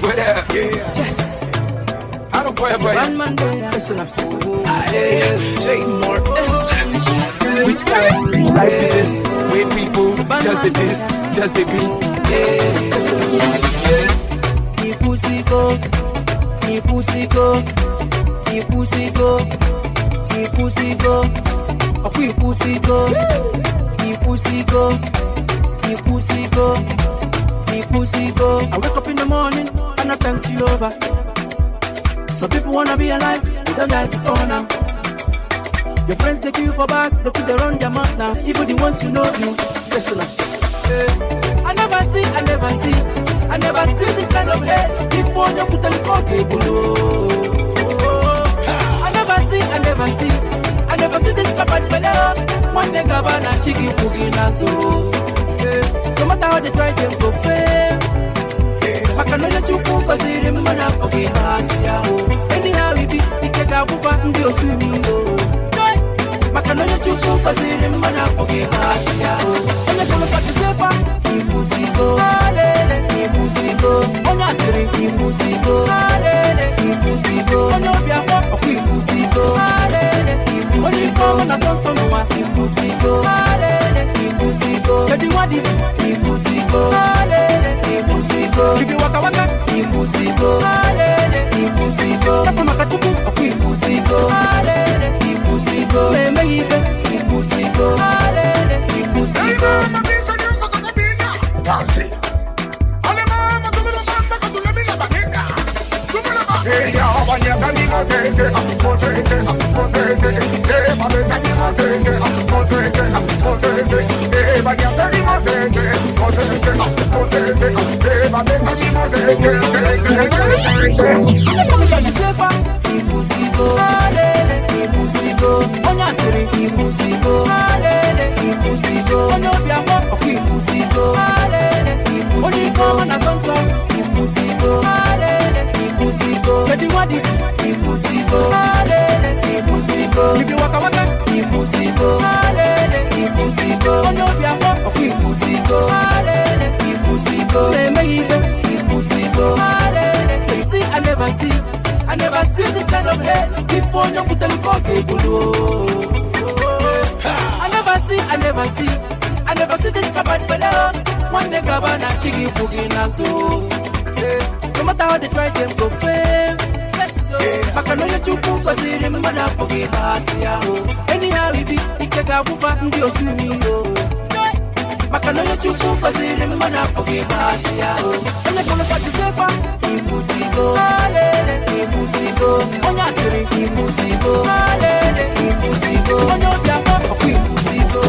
What up? Yeah. Yes. I don't play about One man there, listen up. J Martins. Which guy? Like this. Wait, people. Just the this. Just the beat. He pussy go. He pussy go. He pussy go. He pussy go. Oh, he pussy go. He pussy go. He pussy go. He pussy go. I wake up in the morning and I thank Jehovah. Some people wanna be alive, they don't die before now. Your friends they kill you for back, they think they run their mouth now. Even the ones who know you, listen up. I never see this kind of hate. Before you put them below. I never see this papa below. One day Gabana Chiki Pugi Nazo. No matter how they try, them go fail. I can only let you cook a zero mana okay. Anyhow, we be take a bufa and go swimming. I can only let you cook a zero mana okay. And if I'm about to say, he pussy go, he pussy go, on your city, he pussy go, he pussy go, on your piano, he pussy go, he pussy go, on a son, he pussy go, he pussy go, the one is, he pussy go, he pussy go, if you waka waka, he pussy go, he pussy go, Takamakachuku, he pussy go, he pussy go, he pussy go, he pussy go. If you waka waka, he pussy go, he pussy go, on your piano, he pussy go, he pussy go, he pussy go. See, I never see this kind of hate. Before you put them below. I never see this papa below. One day Gabana Chiki Pugi Nazo. No matter how they try, them go fail. I can only let you cook a zero mana okay. Anyhow, we be take a bufa and go swimming. I can only let you cook a zero mana okay. And if I'm about to say, he pussy go, on your city, he pussy go, on your piano, he pussy go.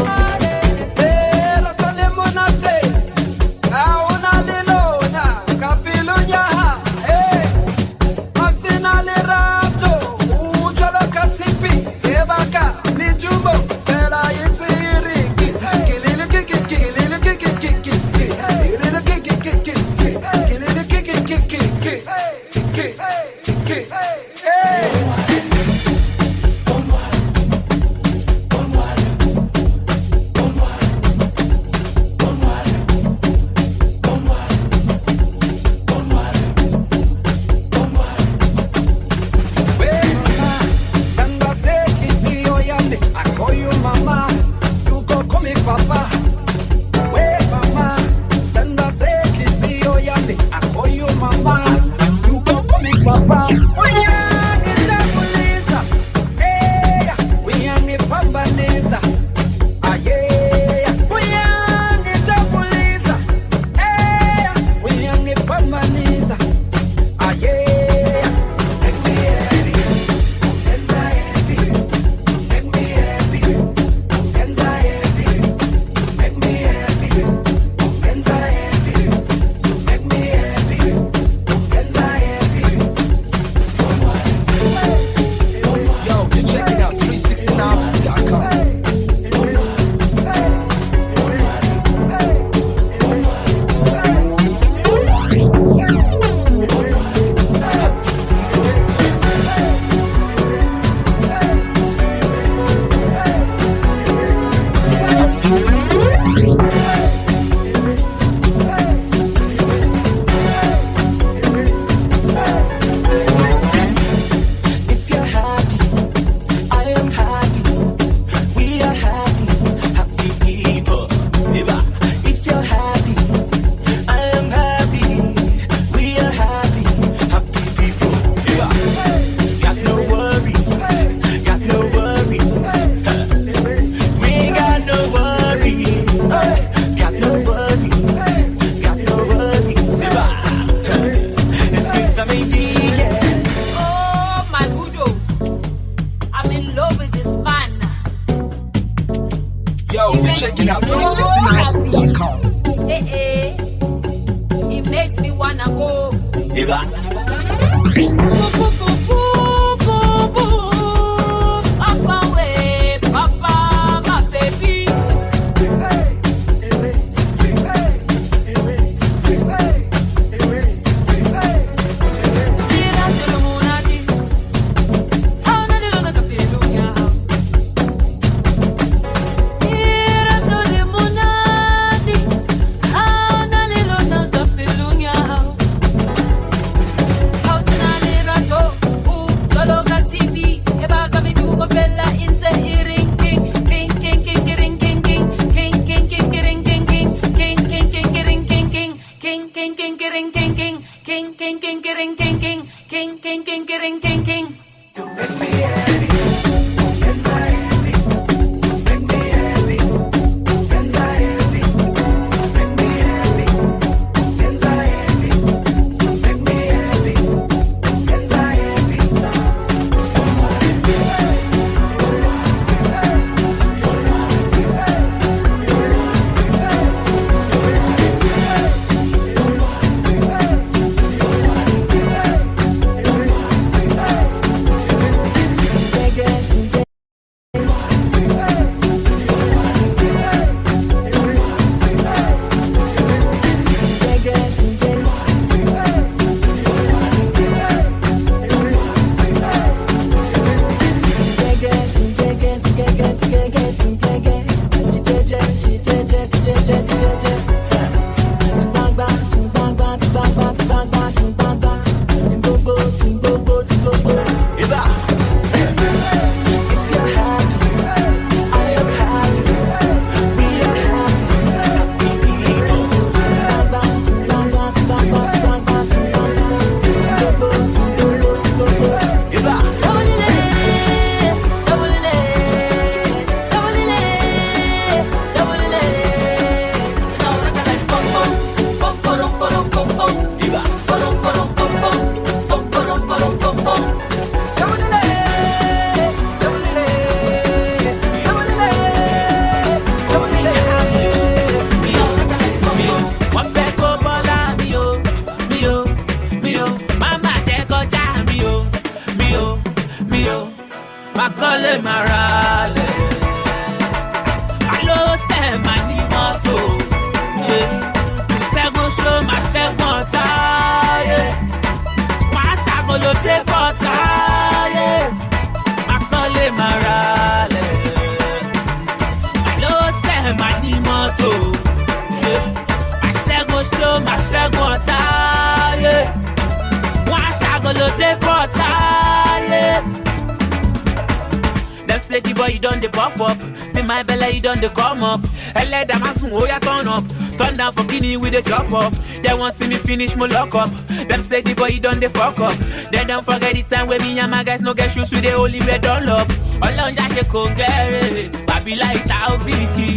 Finish my lock up. Them say the boy done the fuck up. Then don't forget the time when me and my guys no get shoes with the only red all up. Ọlọ́njà ṣe kò ń gẹ́rẹ́, bàbí láì ta òfìkì.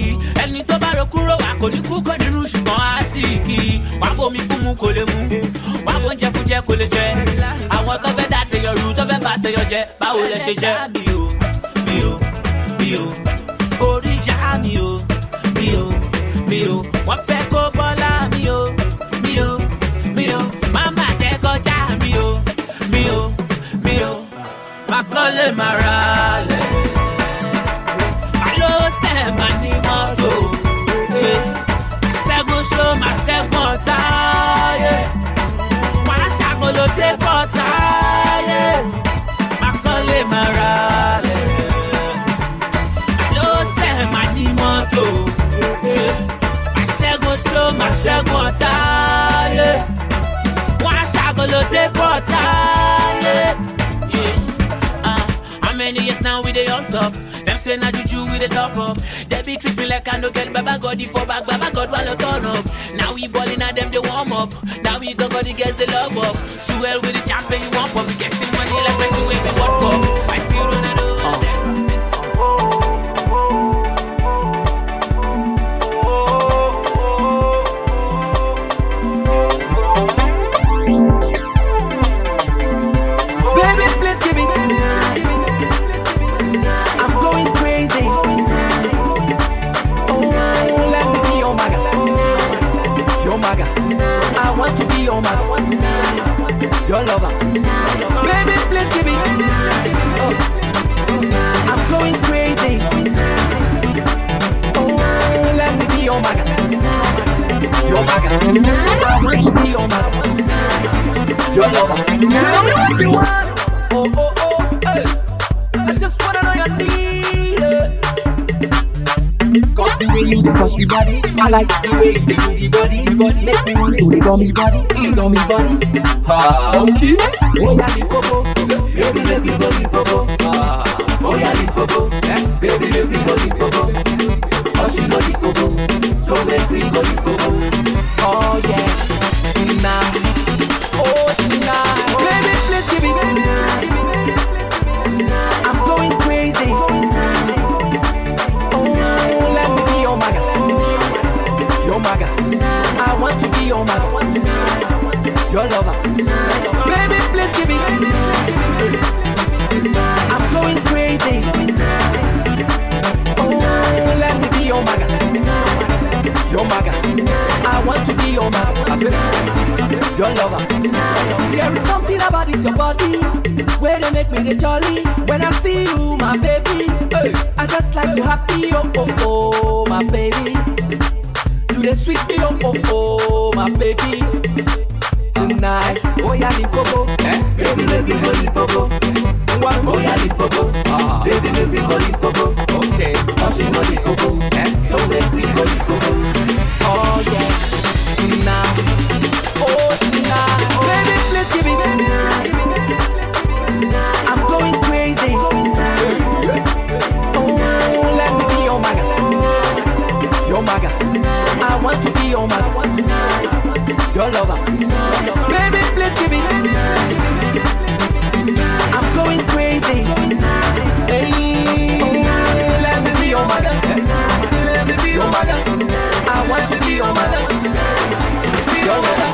Ẹni tó bá ro kúrò wà kò ní kú kò ní rú ṣùgbọ́n á sì kì. Wàá bomi fún mu kò lè mú, wàá bó ń jẹ fún jẹ kò lè jẹ. Àwọn tó fẹ́ dá tẹyọ rú tó fẹ́ bá tẹyọ jẹ, báwo lẹ ṣe jẹ? Mi ò, orí ìyá mi ò, wọ́n fẹ́ kó bọ́lá mi ò. Mama jẹ́ kọjá mi ò, má kọ́lé má ralẹ̀. Àlọ́ sẹ́ má ní mọ́tò, ṣẹ́gun ṣó má ṣẹ́gun ọ̀tá. Wọ́n á ṣàkólódé bọ́tà, má kọ́lé má ralẹ̀. Àlọ́ sẹ́ má ní mọ́tò, má ṣẹ́gun ṣó má ṣẹ́gun ọ̀tá. How many years now we dey on top? Them say na juju we dey top up. They be treat me like I no get Baba God for back, Baba God wanna turn up. Now we ballin' at them they warm up. Now we don't got the girls they love up. Too well with the champion you want, but we getting money like we do every World Cup. I see Ronaldo. I want to be your man. your lover. Baby, please give me. Oh, I'm going crazy. Oh, let me be your maga. Your maga. I want to be your maga. Your lover. Tell me what you want. Oh, oh, oh, hey. I just wanna know your need. Cause the way you touch the body, I like the way you do the body. Make me want to the gummy body, gummy body. Okay. Oh yeah, the popo, baby, let me go the popo. Oh yeah, the popo, baby, let me go the popo. Oh she go the popo, so make me go the popo. Oh yeah, tonight, oh tonight, baby, please give it. I'm going crazy. Your maga, I want to be your maga, your lover. Baby, please give me. I'm going crazy. Oh, let me be your maga, your maga. I want to be your maga, your lover. There is something about this your body where they make me the jolly. When I see you, my baby, I just like to happy. Oh, oh, oh, my baby. You the sweet me, oh, oh, oh, my baby. Tonight, oh yeah, the popo, baby, let me go the popo. Oh yeah, the popo, baby, let me go the popo. Okay, oh she go the popo, so let me go the popo. Oh yeah, tonight, oh tonight, baby, please give me. I'm going crazy. Oh, let me be your maga, your maga. I want to be your man, your lover. Baby, please give me. I'm going crazy. Hey, let me be your man. Let me be your man. I want to be your man, your lover.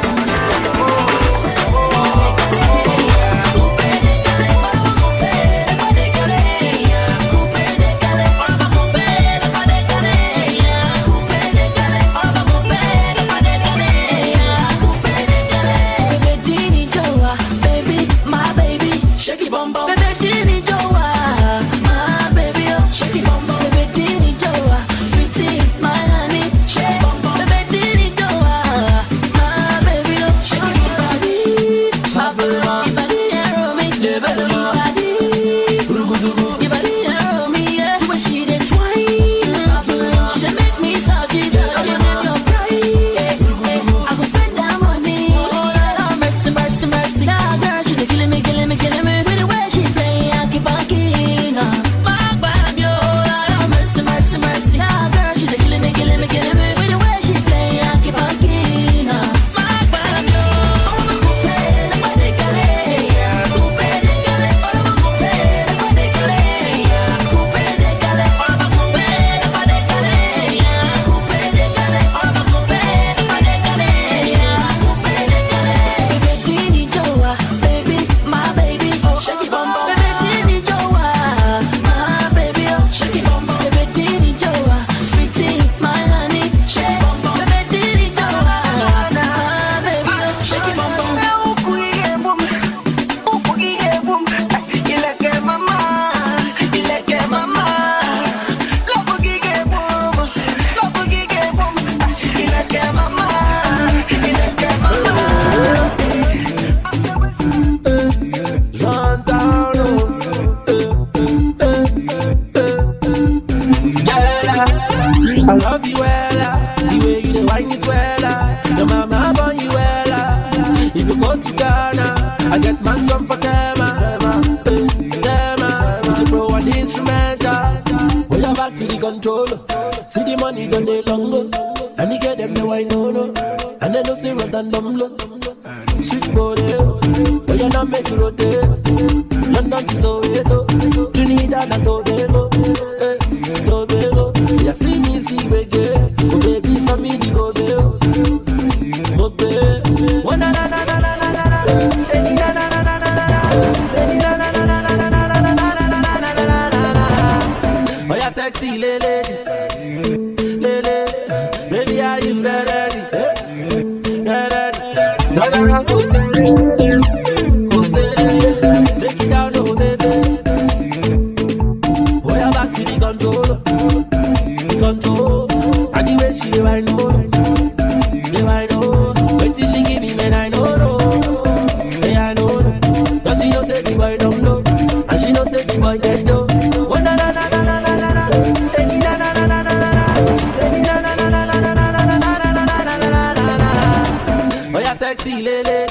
Turn around, go say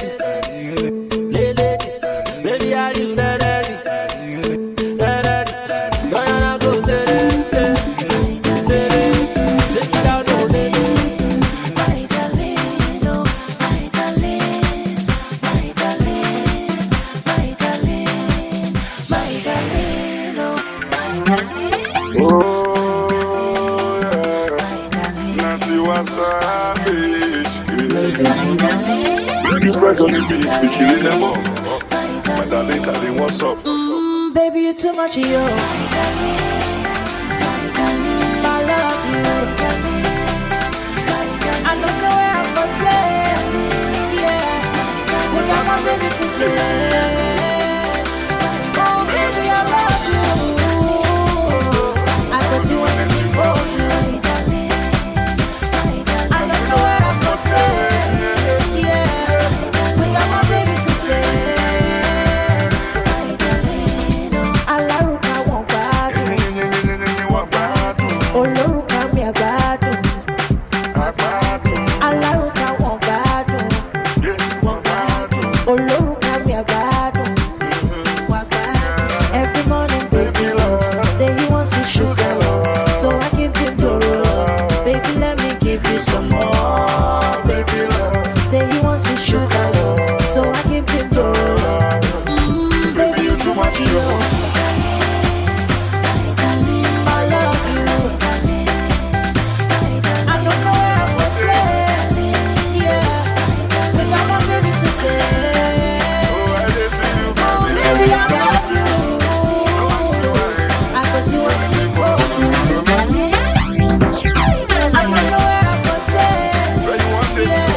ladies, ladies, baby, are you ready? Gonna go say take it out, no lady. My darling, oh, my darling, my darling, my darling, my darling, oh, my darling. Oh, yeah. Nancy, what's up, bitch? Making friends on the beach, we killing them all. My darling, darling, what's up? Baby, you too much, yo. I love you. I don't know where I'm gonna play. Yeah, we got my baby today. Oh, baby, I love you. I could do anything for you. I don't know where I'm gonna play. Yeah, we got my baby today. Alaruka won't gbádùn. Olórúkà mi àgbádùn. Alaruka won't gbádùn. Olórúkà mi àgbádùn. Every morning, baby love, say he wants some sugar love, so I give him Doro love. Baby, let me give you some more. Baby love, say he wants some sugar love, so I give him Doro love. Baby, you too much love. I love you. I don't know where I'm gonna play. Yeah, we got my baby today. Oh, baby, I love you. I could do anything for you. I don't know where I'm gonna play. Yeah,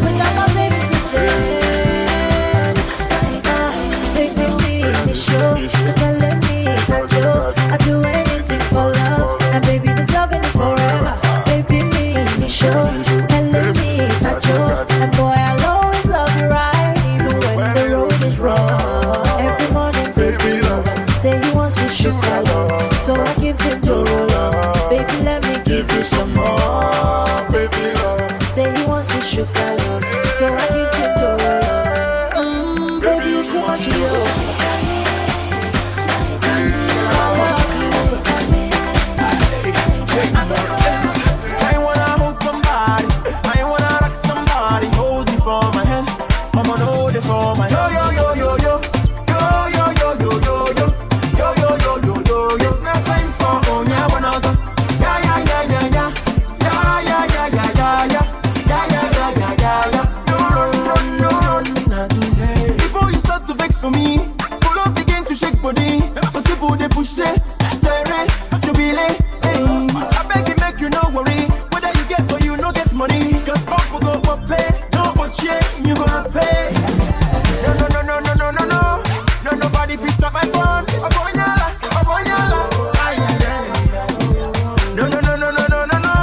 we got my baby today. Baby, me show, telling me I do anything for love, and baby, this loving is forever. Baby, me show, telling me and boy, I'll always love you right, even when the road is rough. Every morning, baby love, say he wants some sugar love, so I give him Doro love. Baby, let me give you some more. Baby love, say he wants some sugar love, so I give him Doro love. Baby, you too much love. I wanna hold somebody, I wanna rock somebody. Hold me for my hand, I'ma hold it for my hand. Yo, yo, yo, yo, yo, yo, yo, yo, yo, yo, yo, yo, yo, yo, yo. It's not time for Onya Wanaza. Yeah, yeah, yeah, yeah, yeah, yeah, yeah, yeah, yeah, yeah, yeah, yeah, yeah, yeah, yeah, yeah. No run, run, no run, not today. Before you start to vex for me, pull up begin to shake body. Cause people they push it, gyrate, jubilate. I beg you, make you no worry. Whether you get or you no get money, cause pump will go up pay. No, but yeah, you gonna pay. No, no, no, no, no, no, no, no. No, nobody free stop my phone. Abonyala, abonyala. Ay, ay, ay. No, no, no, no, no, no, no, no.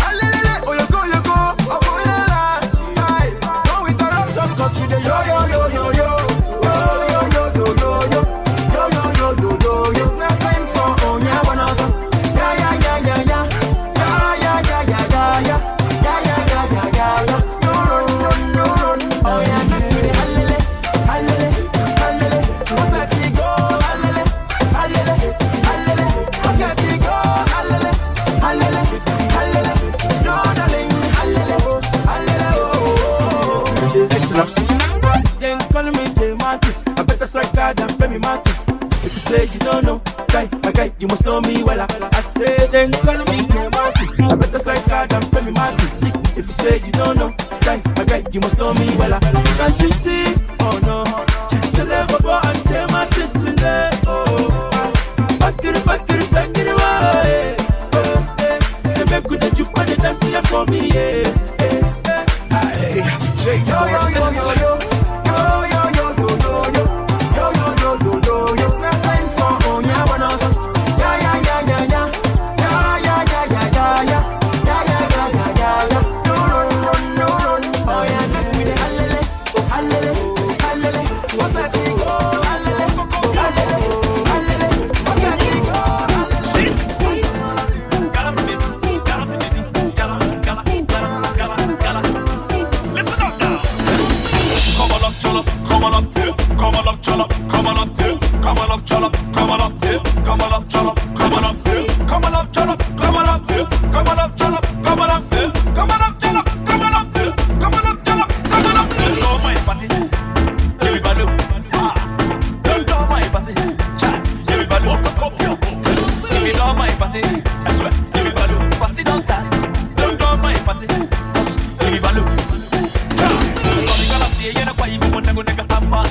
Alelele, oh, you go, abonyala. Tight, no, it's a rap song, cause we the yo, yo, yo, yo, yo. Yo, yo, yo, yo, yo, yo. Yo, yo, yo, yo, yo. It's not time for Onya Wanaza. Then call me J Martis. I better strike hard than Femi Martis. If you say you don't know, guy, my guy, you must know me well. I say then call me J Martis. I better strike hard than Femi Martis. See, if you say you don't know, guy, my guy, you must know me well. Can't you see? Oh no, just a level for and J Martis in there. Oh, back it, send it away. Say me good that you put it dance here for me, yeah. Yo, yo, yo, yo, yo, yo, yo, yo, yo, yo, yo, yo, yo, yo, yo, yo. It's not time for Onya Wanaza. Yeah, yeah, yeah, yeah, yeah, yeah, yeah, yeah, yeah, yeah, yeah, yeah, yeah, yeah, yeah, yeah. No run, run, no run. Oh yeah, make me the hallele, hallele, hallele. What's that thing? Oh, hallele, hallele, hallele. What's that thing? Oh, hallele. Gala, come on up here, come on up, chala, come on up here, come on up, chala, come on up here, come on up, chala, come on up here, come on up, chala, come on up here, come on up, chala, come on up here, come on up, chala, come on up here, come on up, chala, come on up here. Oh my party, give me baloo, don't go my party, give me baloo, give me all my party, I swear, give me baloo, party don't start, don't go my party, give me baloo.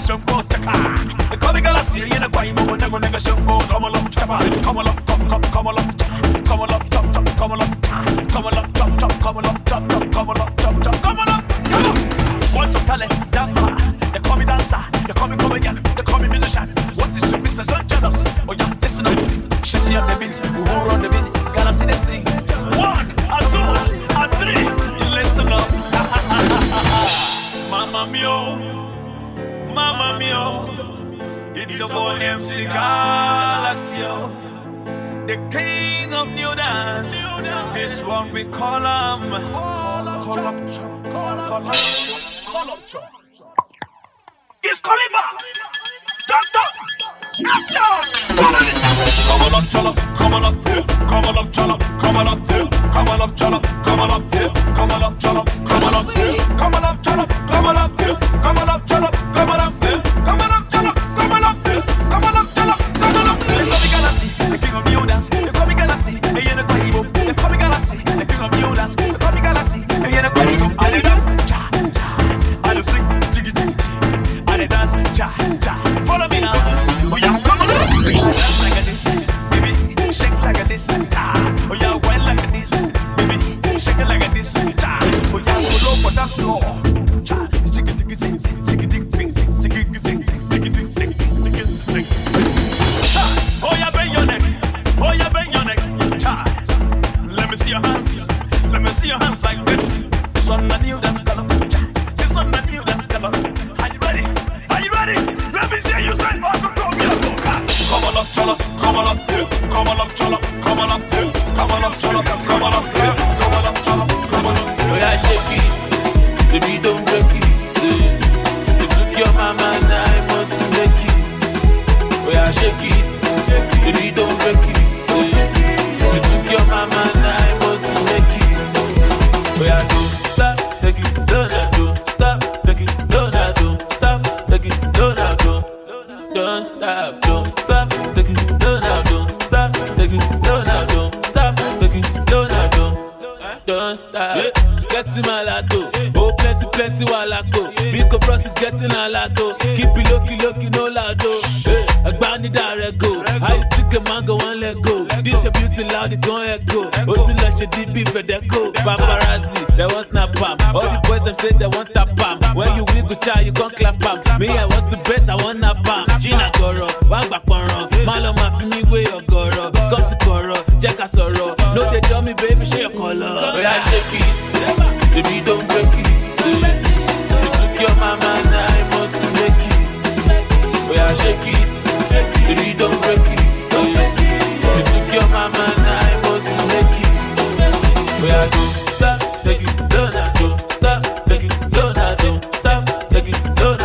The comic galaxy, you know, why you never show. Come along, chapa, come along, come along, come along, chop, chop, come along, come along, chop, chop, come along, chop, chop, come along, chop, chop, come along, come on. Want your talent, dancer. They call me dancer, they call me comedian, they call me musician. What is your business? Don't jealous. Oh yeah, listen up. She see on the beat, who run the beat. Galaxy they sing. 1, 2, 3. Listen up. Mamma mio. Mamma mia, it's your boy MC Galaxio, the king of new dance. This one we call him. Call up, chop. He's coming back. Don't stop. Action! Come on up, chala, come on up here, come on up, chala, come on up here, come on up, chala, come on up here, come on up, chala, come on up here, come on up, chala, come on up here, come on up, chala, come on up here, come on up, chala, come on up here, come on up, chala, come on up here. They call me Galaxy, the king of new dance. They call me Galaxy, they hear the Quaibo. They call me Galaxy, the king of new dance. They call me Galaxy, they hear the Quaibo. I dey dance, cha cha, I dey sing, jiggy jiggy, I dey dance, cha cha. Follow me now, oh yeah, come on. Dance like a this, baby, shake like a this, oh yeah, wine like a this, baby, shake it like a this, oh yeah, pull up on dance floor, shake it, shake it, sing, shake it, sing, shake it, sing, shake it, sing, oh yeah, bend your neck, oh yeah, bend your neck, let me see your hands, let me see your hands like this. This one a new dance color, this one a new dance color. Are you ready? Are you ready? Let me see you stand up. Come on up, chala, come on up here, come on up, chala, come on up here, come on up, chala, come on up here, come on up, chala, come on up here. Oh yeah, shake it, baby don't break it. You took your mama, now I must make it. Oh yeah, shake it, baby don't break it. You took your mama, now I must make it. Oh yeah, don't stop, take it, don't stop, take it, don't stop, take it, don't stop, don't stop, take it, don't stop, take it, don't stop, take it, don't stop. Sexy malato, oh plenty walato. Biko bros is getting a lato. Keep it low-key, no lado. Agbani direct go. How you pick a mango and let go? This your beauty loud, it gon' echo. Oh to let your DP Fedeco. Paparazzi, they want snap palm. All the boys them say they want tap palm. When you wiggle child, you gon' clap palm. Me I want to bet, I want nap palm. Gina Goro, Wagba Poro. Malo ma fi me way your Goro. Come to Goro, Jacka Soro. No they tell me baby, show your color. Oh yeah, shake it, baby don't break it. You took your mama, now I must make it. Oh yeah, shake it, baby don't break it. You took your mama, now I must make it. Oh yeah, don't stop, take it, don't stop, take it, don't stop, take it, don't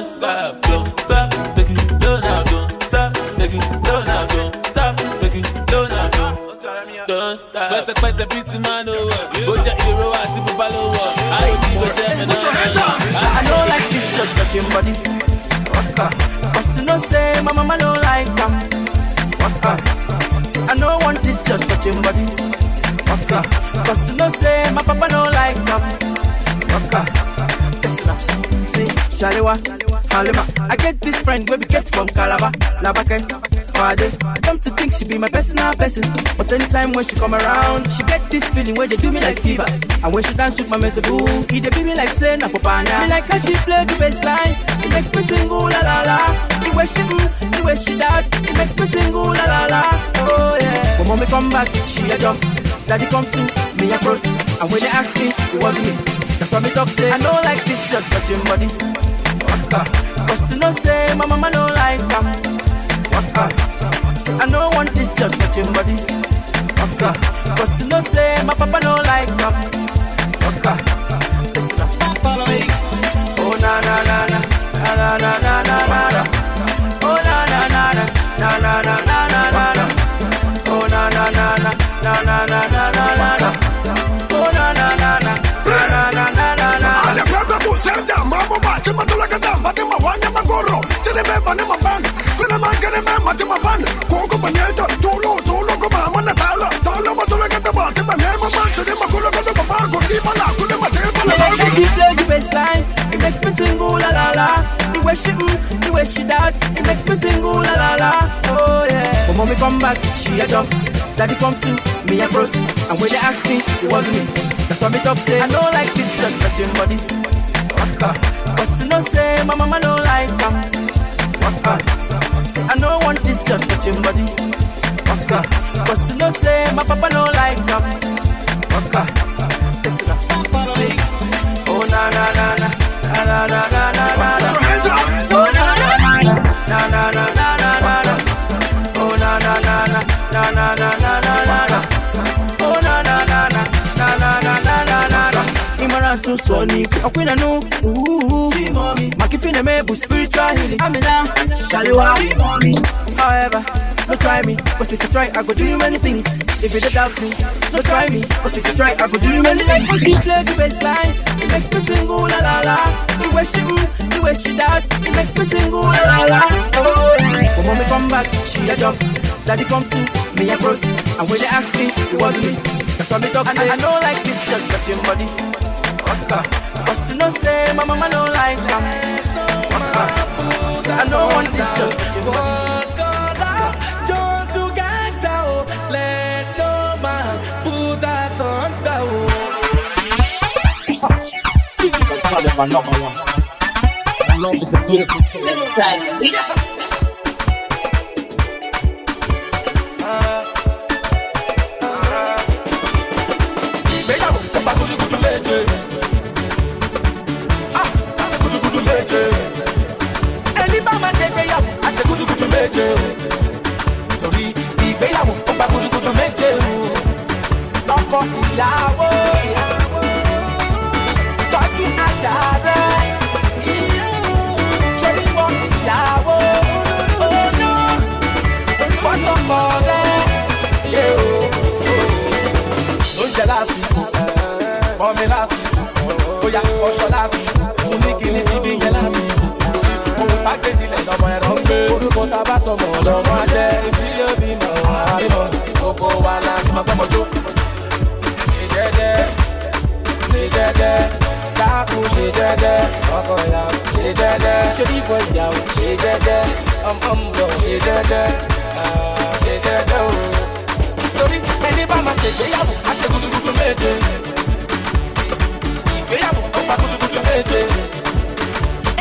stop, don't stop, take it, don't stop, take it, don't stop, take it, don't stop. Pese pretty man over. Boja hero ati bubalowo. I give a damn and I don't like this shot touching body. Cause you know say my mama don't like them. I don't want this shot touching body. Cause you know say my papa don't like them. Listen up, see, Shalewa, Halima. I get this friend where we get from Calabar, Labake. I come to think she be my personal person, but anytime when she come around, she get this feeling where they do me like fever. And when she dance with my mezzaboo, it they be me like saying for pana. Me like how she play the bass line, it makes me sing ooh la la la. The way she that, it makes me sing ooh la la la. Oh yeah. When mommy come back, she a jump. Daddy come to me a froze, and when they ask me, it wasn't me. That's why me talk say I don't like this shirt touching body. Cause you know say my mama don't like them. Say I don't want this shirt touching body. Cause you know say my papa don't like them. Listen up. Oh na na na na. she play the bassline, it makes me sing ooh la la la. The way she that, it makes me sing ooh la la la. Oh yeah. When mommy come back, she a jump. Daddy come to me a froze. And when they ask me, it wasn't me. That's why me talk say I don't like this shirt touching body. Waka. But you know say my mama don't like them. Waka. Say I don't want this shirt touching body. Waka. But you know say my papa don't like them. Waka. Listen up. Say, oh na na na na na na na na na na. Oh na na na na na na na na na na. Oh na na na na na na na na na na. Oh na na na na na na na na na na. Imara so soni, akwina no. Mommy, makifine me bu spiritual healing. Amina, Shaliwa. However, no try me, cause if you try, I go do you many things. If you don't doubt me, no try me, cause if you try, I go do you many things. She play the bassline, it makes me sing ooh la la la. The way she that, it makes me sing ooh la la la. Oh yeah. When mommy come back, she a jump. Daddy come to me a froze. And when they ask me, it wasn't me. That's why me talk say I don't like this shirt touching body. Waka. Cause you know say my mama don't like them. Waka. Say I don't want this shirt touching body. Let no man put that on down. You can tell them I'm number one. My love is a beautiful thing. Ìgbéyàwó ó gba gudugudu méje o. Ọkọ ìyàwó tọ́jú ajá rẹ̀. Ṣé bí wọ́n ìyàwó ọ̀nà fọ́tọ̀kọ rẹ̀ yé o. Oúnjẹ lásìkò, ọmọ lásìkò, bóyá ọṣọ lásìkò, fún ní kíní ti bí yẹn lásìkò. Òun bá gbé sílẹ̀ lọ́mọ ẹ̀rọ ń gbé. Orúkọ tá a bá sọmọ lọ́mọ ajẹ́. Tí yóò bímọ àbímọ, gbogbo wa la ṣe máa gbọ́mọ jó. Ṣe jẹ́jẹ́, dákun ṣe jẹ́jẹ́, ọkọ ìyàwó ṣe jẹ́jẹ́, ṣe bíbọ ìyàwó ṣe jẹ́jẹ́, ọmọ ń bọ̀ ṣe jẹ́jẹ́ o. Torí ẹni bá máa ṣègbéyàwó, á ṣe gudugudu méje. Ìgbéyàwó ó pa gudugudu méje.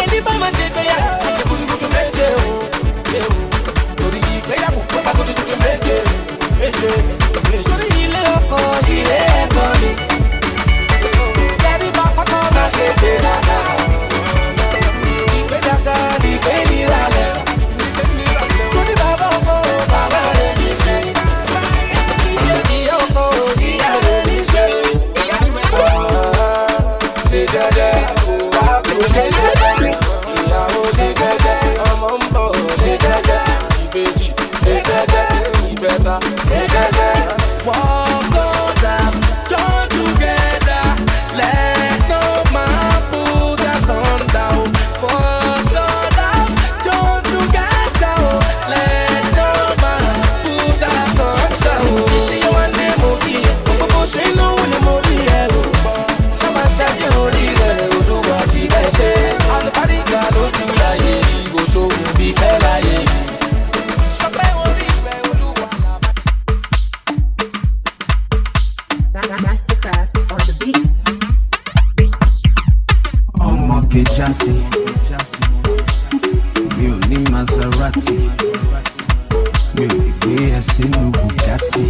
Ẹni bá máa ṣègbéyàwó, á ṣe gudugudu méje o. Torí ìgbéyàwó ó pa gudugudu méje. Torí ilé ọkọ ilé ẹ̀kọ́ ni. Kẹ́bí bá fọ́tọ́ máa ṣe gbéraga. Ìgbéraga ni ìgbé níralẹ̀. Torí bàbá ọkọ bàbá rẹ̀ ní ṣe. Ìyá ọkọ ìyá rẹ̀ ní ṣe. Ṣe jẹ́jẹ́, wà á kó ṣe jẹ́jẹ́. Ìyàwó ṣe jẹ́jẹ́, ọmọ ń bọ̀ ṣe jẹ́jẹ́. Ìbejì ṣe jẹ́jẹ́, ìbẹta ṣe jẹ́jẹ́. Walk on down, join together. Let no man put us on down. Walk on down, join together. Let no man put us on down. Sisi yo ane mo bi e, gbogbo ṣe inú ni mo rí ẹ o. Ṣáma jáde orí rẹ̀ olúwa ti bẹ́ ṣe. Alùpàdé lójú láyé, ìgò ṣòwò bí fẹ́ láyé. Ṣọpẹ́ orí rẹ̀ olúwa làbá. Mastercraft on the beat. Ọmọ kejasi, mi ò ní Maserati, mi ò lè gbé ẹ sínú Bugatti,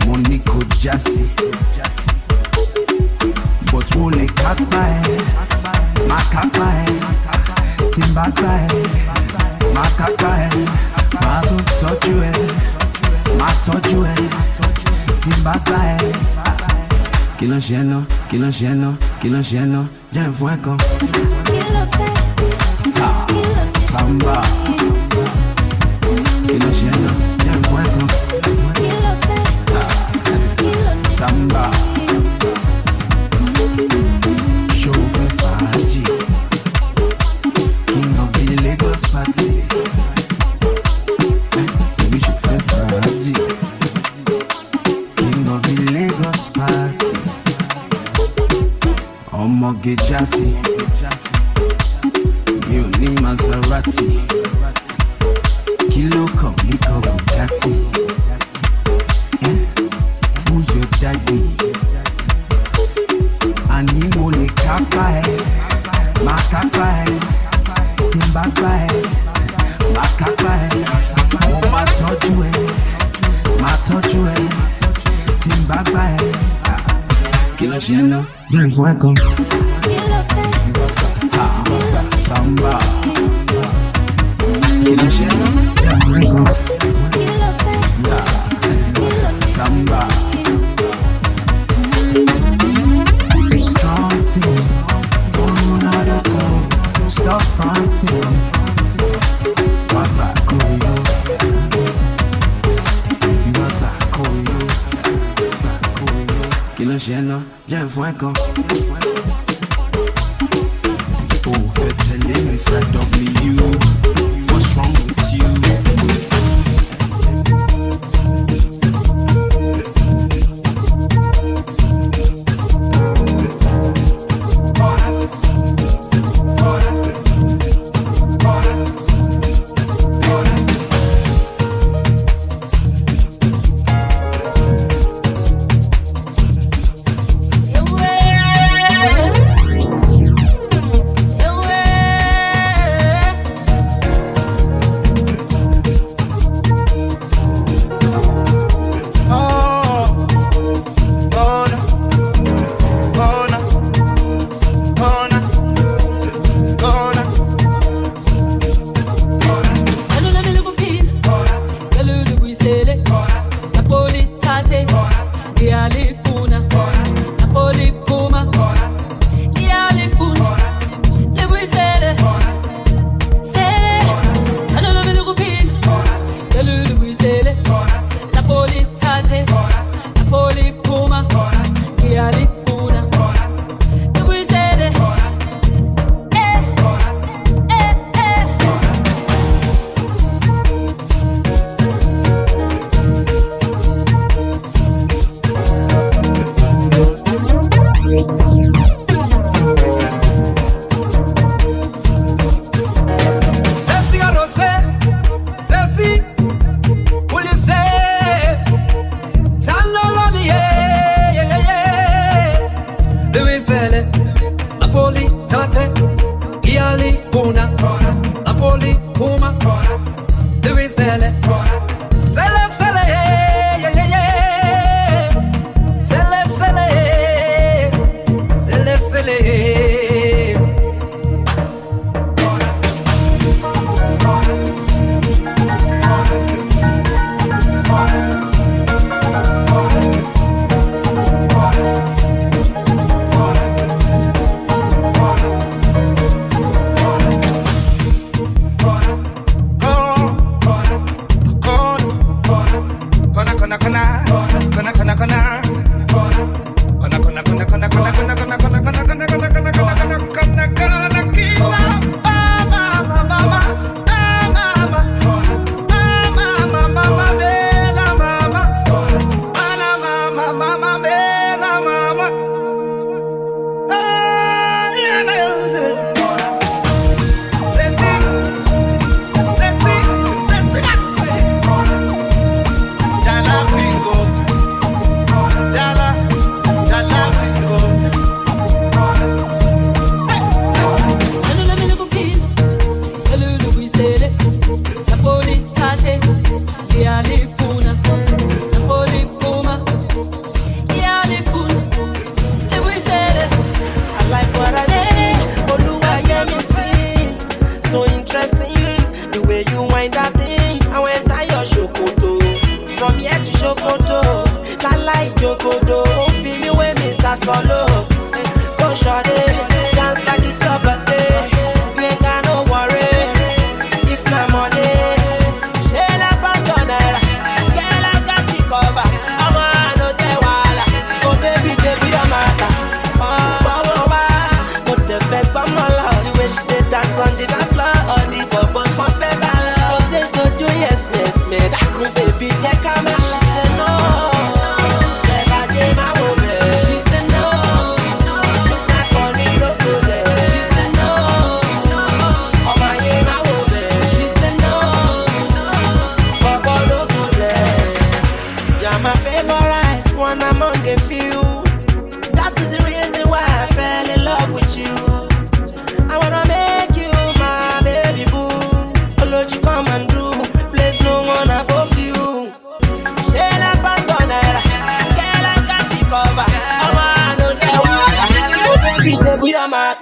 mo ní kò jásí, but mo lè kápá ẹ, má kápá ẹ, tí n bá gbá ẹ, má kápá ẹ, má tún tọ́jú ẹ, má tọ́jú ẹ, tí n bá gbá ẹ. Kí ló ń ṣe ná, kí ló ń ṣe ná, kí ló ń ṣe ná, jẹ́ fún ẹ kan. Samba. Kí ló ń ṣe ná, jẹ́ fún ẹ kan. Samba. Show fẹ́ fàájì. King of the Lagos party. Baby show fẹ́ fàájì. King of the Lagos party. Mi ò ní Maserati. Kí ló kàn mí kan Bugatti? Who's your daddy? Àní mo lè kápá ẹ̀, máa kápá ẹ̀, tí n bá gbá ẹ̀, máa kápá ẹ̀, mo máa tọ́jú ẹ̀, tí n bá gbá ẹ̀. Kí ló ṣe ná? Jẹ́ nǹkan ẹ̀kan. Samba. Kí ló ṣe ná? Jẹ́ nǹkan ẹ̀kan. Samba. Strong team, don't run out of goal. Stop fronting. What back yo? Baby, what back yo? Kí ló ṣe ná? Jẹ́ nǹkan ẹ̀kan. Oh, fẹ́ tẹ̀lé mi sá W. What's wrong with you?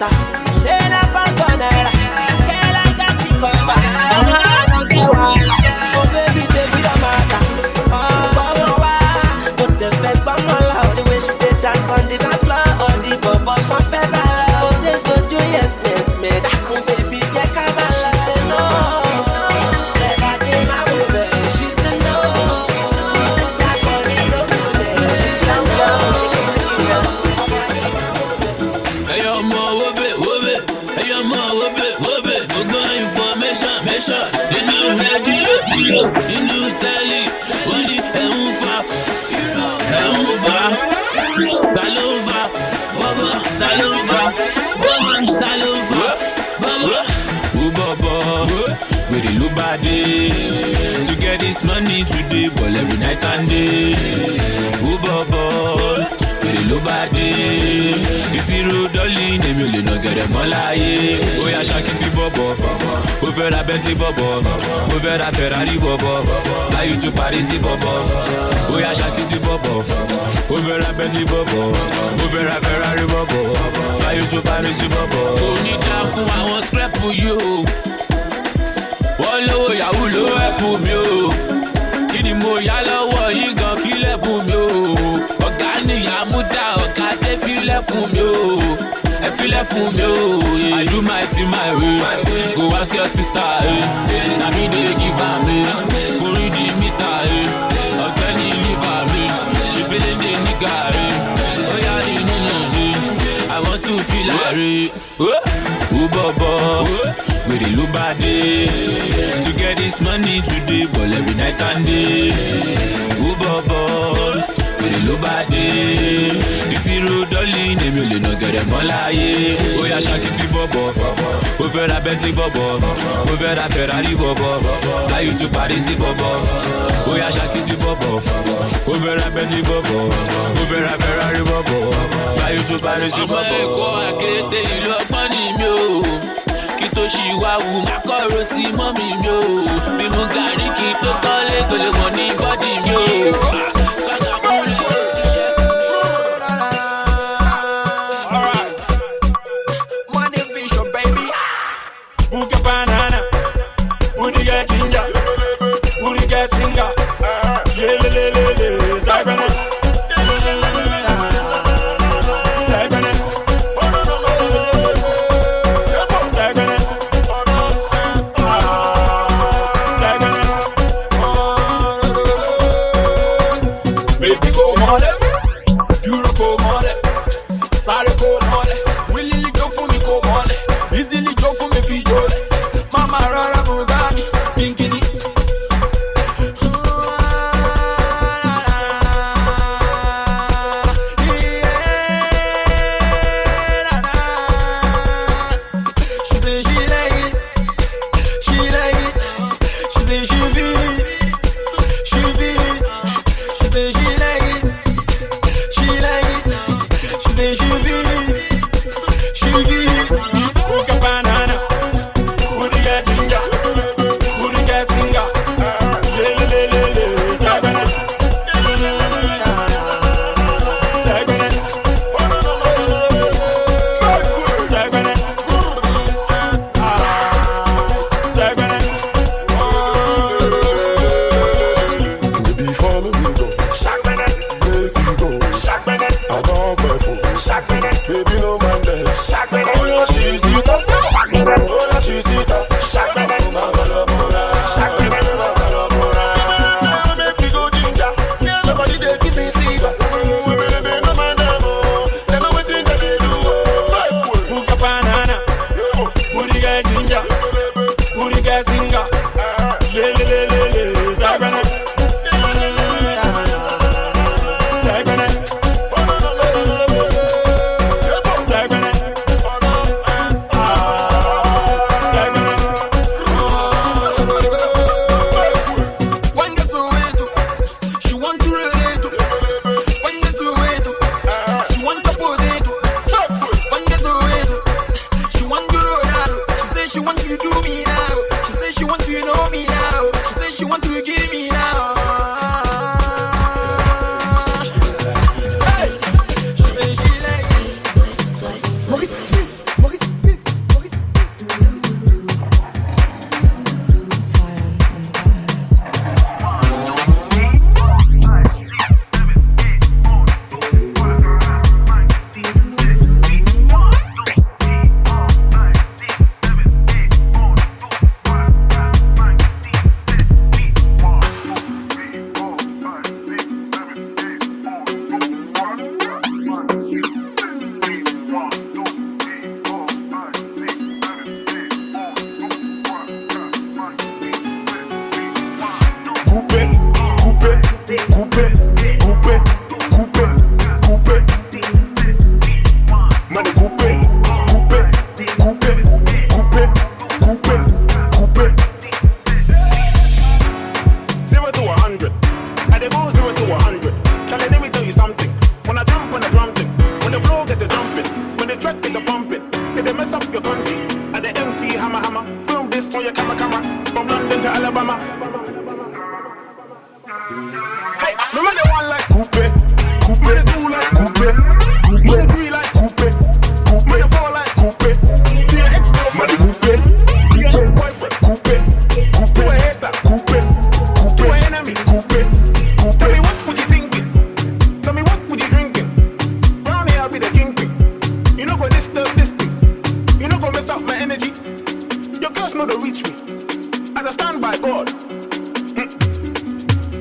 matter. Say na pass on naira. Girl, I got you covered. I don't get wild. Oh baby, baby, don't matter. Don't defend by my love. The way she did dance on the dance floor. On the bubbles from February. Oh, say so do yes, miss me. That cool baby, check out my love. Say no. Never came my way. She said no. It's not funny, no good. She said no. Hey, yo, mo, whoop it. Hey, yo, mo, whoop it. No good information, measure. You know, radio, you know, telly. One day, with the Lubade to get this money today, ball every night and day. With the Lubade, the zero dolly, name you no get them all. Oh yeah, Shakiti Bobo, over a Bentley Bobo, over a Ferrari Bobo, fly you to Paris Bobo. Oh yeah, Shakiti Bobo, over a Bentley Bobo, over a Ferrari Bobo, fly you to Paris Bobo. Oh, need to I want scrap for you. Wọ́n lówó yahoo ló ẹ̀bùn mi o. Kí ni mo yá lọ́wọ́ yín gan kí lẹ́bùn mi o. Ọ̀gá nìyá mú dá ọ̀gá dé fílẹ̀ fún mi o. Ẹ fílẹ̀ fún mi o. I do my thing my way. Go ask your sister. Na me dey give am. Kò rí di mítà. Ọ̀gbẹ́ni liver mi. Ṣé fẹ́lẹ́ dé nígà? Ó yá ní nínú mi. I want to feel like. Ó bọ̀bọ̀. With the Lubade to get this money today, ball every night and day. With the Lubade, the zero dolly, name you no get them all. Oh yeah, Shakiti Bobo, over a Bentley Bobo, over a Ferrari Bobo, fly you to Paris Bobo. Oh yeah, Shakiti Bobo, over a Bentley Bobo, over a Ferrari Bobo, fly you to Paris Bobo. I can't tell you what money me. Tó ṣì wá wù má kọ́rọ̀ sí mọ́mì mi o. Bí mo gàrí kí tó tọ́lé tó lè mọ̀ ní bọ́dì mi o. Sọ́jà kúnlẹ̀ ó ti ṣe. Alright, money vision baby. Buke banana, booty get ginger, booty get singer. Lelelelele, zagbene. Maurice, up your country. At the MC Hammer Hammer. Film this for your camera. From London to Alabama. Hey, remember the one like Coupe? Coupe, the two like Coupe. Coupe, the three like Coupe. Coupe, the four like Coupe. To your ex-girlfriend, Coupe. To your ex-boyfriend, Coupe. Coupe, to a hater, Coupe. Coupe, to an enemy, Coupe. Coupe. Tell me what would you thinking? Tell me what would you drinking? Round here I'll be the kingpin. You not gonna disturb this thing. You not gonna mess up my energy. Your girls know to reach me. And I stand by God.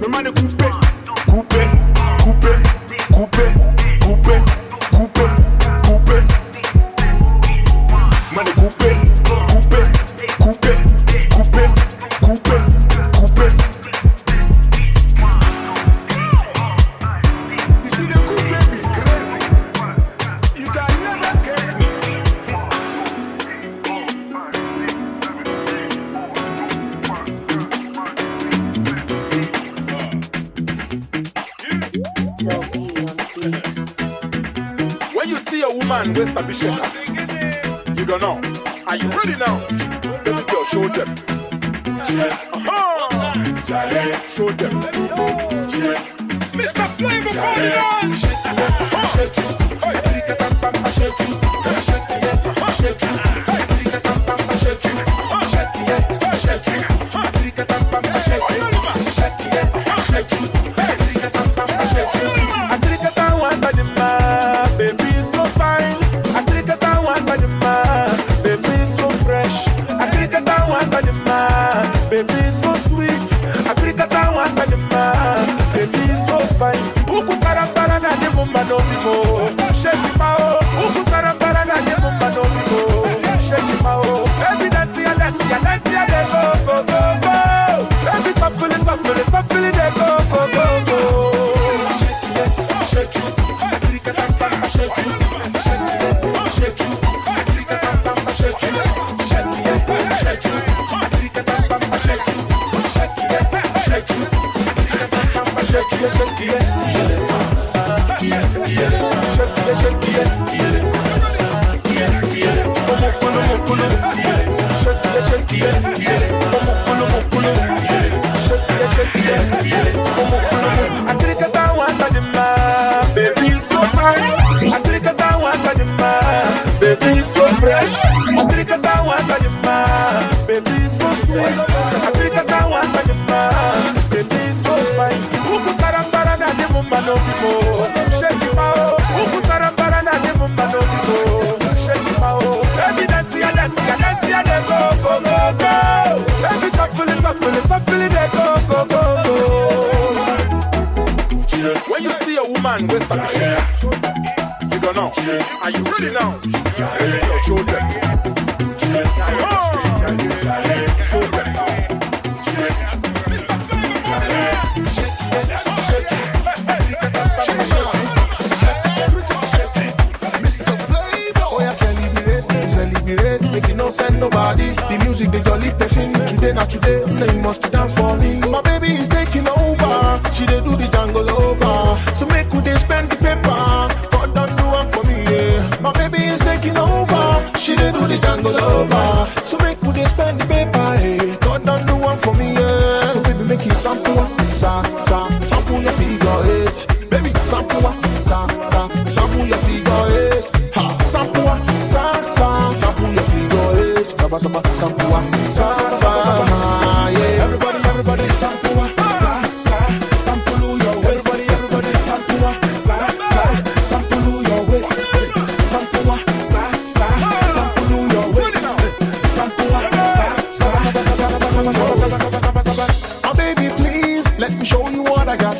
Remember the Coupe. Coupe, coupe, coupe, coupe, coupe, coupe. Man, the coupe, coupe, coupe, coupe, coupe, coupe. You see the coupe be crazy. You can never catch me. When you see a woman with a bishop, you don't know. Are you ready now? Baby girl, show them. Show them. Mr. Flavor, call it on. Shake you. Shake you. Shake you. Baby so sweet, Africa one banana. Baby so fine. Uku sarambara na de mumba no bimo. Shake it mao. Uku sarambara na de mumba no bimo. Shake it mao. Baby dance ya de go go go go. Baby shuffle de go go go go. Shake it, Africa tamba shake it, shake it, Africa tamba shake it, shake it. Baby so fresh, Africa one baby so sweet, Africa one baby so fine. Uku sarambara na de mumba no bimo, shake it mao. Uku sarambara na de mumba no bimo, shake it mao. Baby dance ya de go go go go. Baby shuffle de go go go go. When you see a woman with some shit, you don't know. Are you ready now? Show them. Show them. Make you no send nobody. The music, the jolly person. Today, not today, you must dance for me. My baby is taking over. She dey do the jungle over. So make who they spend the paper. God don't do one for me, yeah. My baby is taking over. She dey do the jungle over. So make who they spend the paper, yeah. God don't do one for me, yeah. So baby, make it sample, sample your figure eight. Baby, sample, sample your figure eight. Ha, sample, sample your figure eight. Sample, yeah. Everybody, sample, sample your waist. Everybody, sample, sample your waist. Sample, sample your waist. Sample, oh baby, please let me show you what I got.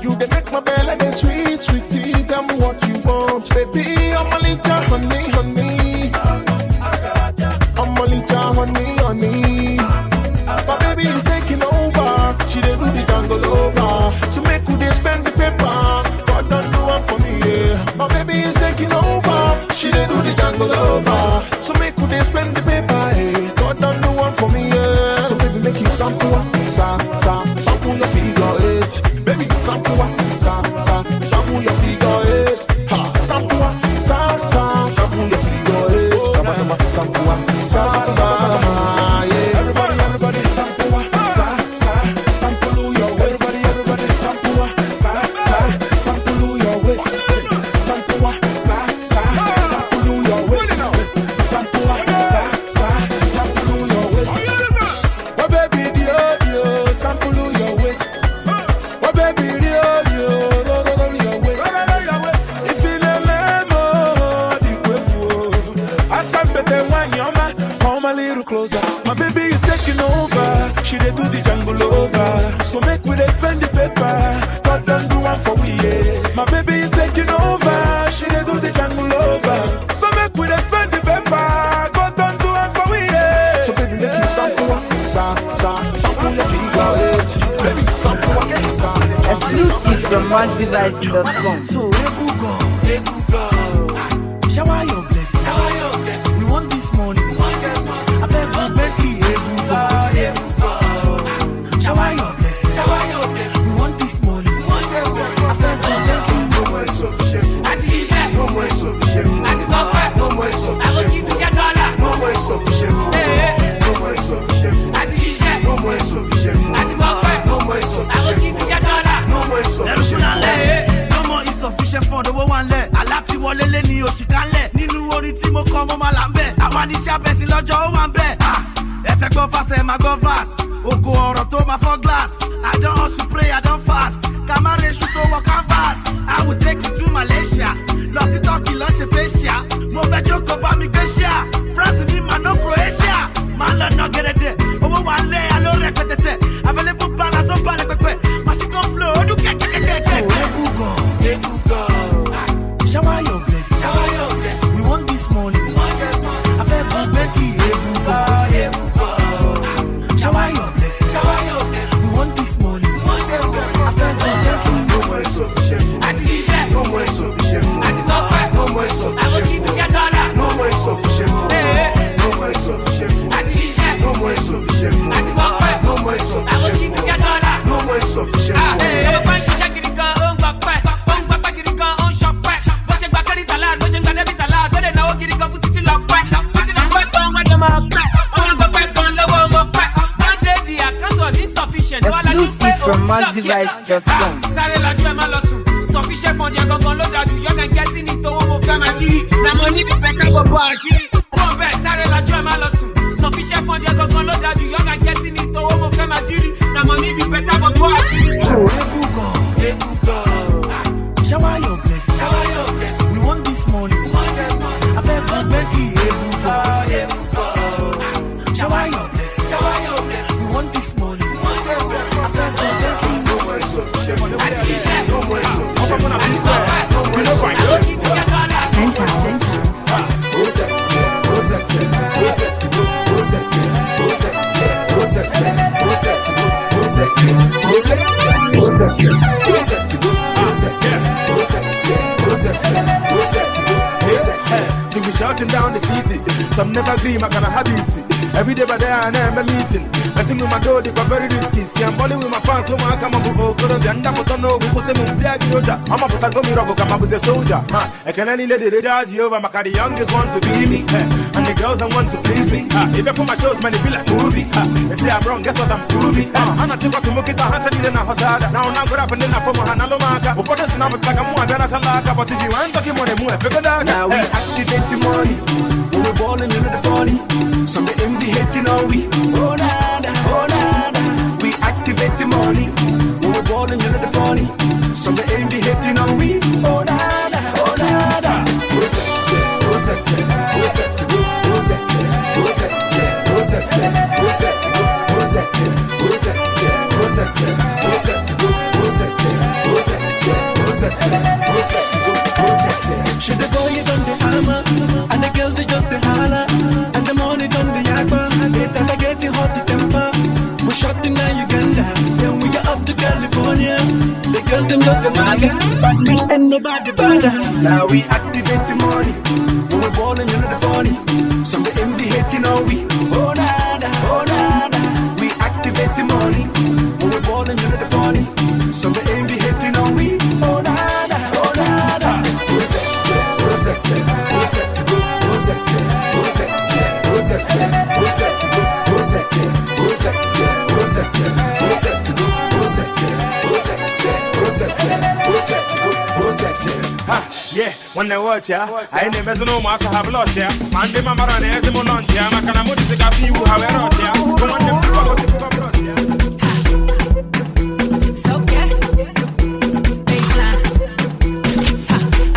You can make my belly then sweet tea. Tell me what you want, baby. I'm a little honey. I'm a little honey. My baby is taking over. She dey do the jungle over. So make who they spend the paper. God don't do one for me, yeah. My baby is taking over. She dey do the jungle over. So make who they spend the paper, yeah. God don't do one for me, yeah. So baby make it sample, sample your figure, yeah. you closer. My baby is taking over. She dey do the jungle over. So make we dey spend the paper. God don't do one for we, yeah. My baby is taking over. She dey do the jungle over. So make we dey spend the paper. God don't do one for we, yeah. So baby, make you sample, sample your figure eight. Baby, sample, exclusive from OneDevice.com. So Ebugo, shower your blessing. We want this money. I beg you, Becky, Ebugo. Shower your blessing. We want this money. I beg you, Becky, no more sufficient. No more sufficient. No more sufficient. No more sufficient. No more sufficient. No more sufficient. No more insufficient fund, owó wà ńlẹ̀. Aláti wọlé lé ní oṣù kálẹ̀. Nínú orin tí mo kọ́ mo máa là ń bẹ̀. Àwa ní Chábẹ́sì lọ́jọ́ ó wà ń bẹ̀. Ẹ fẹ́ gbọ́ fast, ẹ máa gbọ́ fast. Ògo ọ̀rọ̀ tó máa fọ́ glass. I don hustle pray, I don fast. Kàmáre ṣu tó wọ canvas. I will take you to Malaysia. Lọ sí Turkey lọ ṣe facial. Mo fẹ́ jókòó bá mi gbé ṣíà. France bí màá ná Croatia. Máa lọ ná gẹ́gẹ́dẹ́. Owó wà ńlẹ̀ aló rẹpẹtẹtẹ. Available balance ó balẹ̀ pẹpẹ. Machine gun flow ó dún kẹ́kẹ́kẹ́kẹ́. Ebugo, shower your blessing. We want this money. I beg you, Becky, Ebugo. Shower your blessing. We want this money. I beg you, Becky, no more sufficient. No more sufficient. No more sufficient. No more sufficient. No more sufficient. No more sufficient. No more sufficient. No more sufficient. Exclusive from OneDevice.com. Sufficient for their gun load that you can get in it to home family. Now money be better go bashi. Come back, sorry la drama losu. Sufficient for their gun load that you can get in it to home family. Now money be better go bashi. So Ebugo, shower your blessing. We want this money. I beg you, Becky, Ebugo. Shower your blessing. We want this money. I beg you, Becky, no more sufficient. No more sufficient. See we shouting down the city. Some never dream I can have it. Every day by day I am a meeting. I sing with my dog, they got very risky. See I'm balling with my fans, so I come up with all the under for no who was a Yoda. I'm a Patagomi Rock, come up with a soldier. I can only let the judge over my car, the youngest want to be me. And the girls that want to please me. Even for my shows, man, it be like movie. They say I'm wrong, guess what I'm proving. I'm not too to look at the 100 in a Hosada. Now I'm good up and then I put my hand on the marker. Before this, I'm like a more than a salaka. But if you want to give money, more, now we activate the money. We're balling into the funny. Some the envy hating on we. Oh nada. We activate the money. We're balling into the funny. Some the envy hating on we. Oh nada. Who's Should the boy you done the hammer, and the girls they just the holler, and the money done the yakba. Haters are getting hot to temper. We shot in Uganda, then we get up to California. The girls them just the maga, but me and nobody bother. Now we activate the money, when we're balling into the funny. Some the envy hating on we. Oh nada. We activate the money, when we're balling into the funny. Some the envy hating on we. Oh nada. Yeah, when they watch ya, I ain't never know master have lost ya. Man, they mama run as a month ya. I can amount to get you have a rush ya. Come on, them people to go across ya. So yeah, baseline.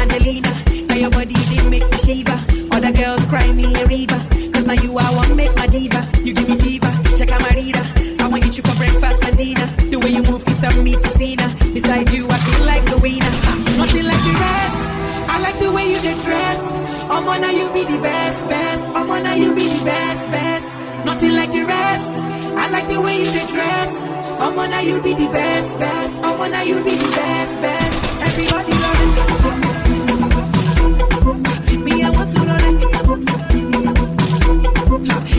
Angelina, now your body did make me shiver. Other girls cry me a river, 'cause now you are want to make my diva. You give me fever, check out my reader. I want to eat you for breakfast and dinner. The way you move it on me to Cena. Beside you, I feel like the winner. Nothing like the rest. I like the way you get dressed. Now you be the best, best. Now you be the best, best. Nothing like the rest. I like the way you get dressed. Now you be the best, best. Now you be the best, best. Everybody love it. Me, I want to love it.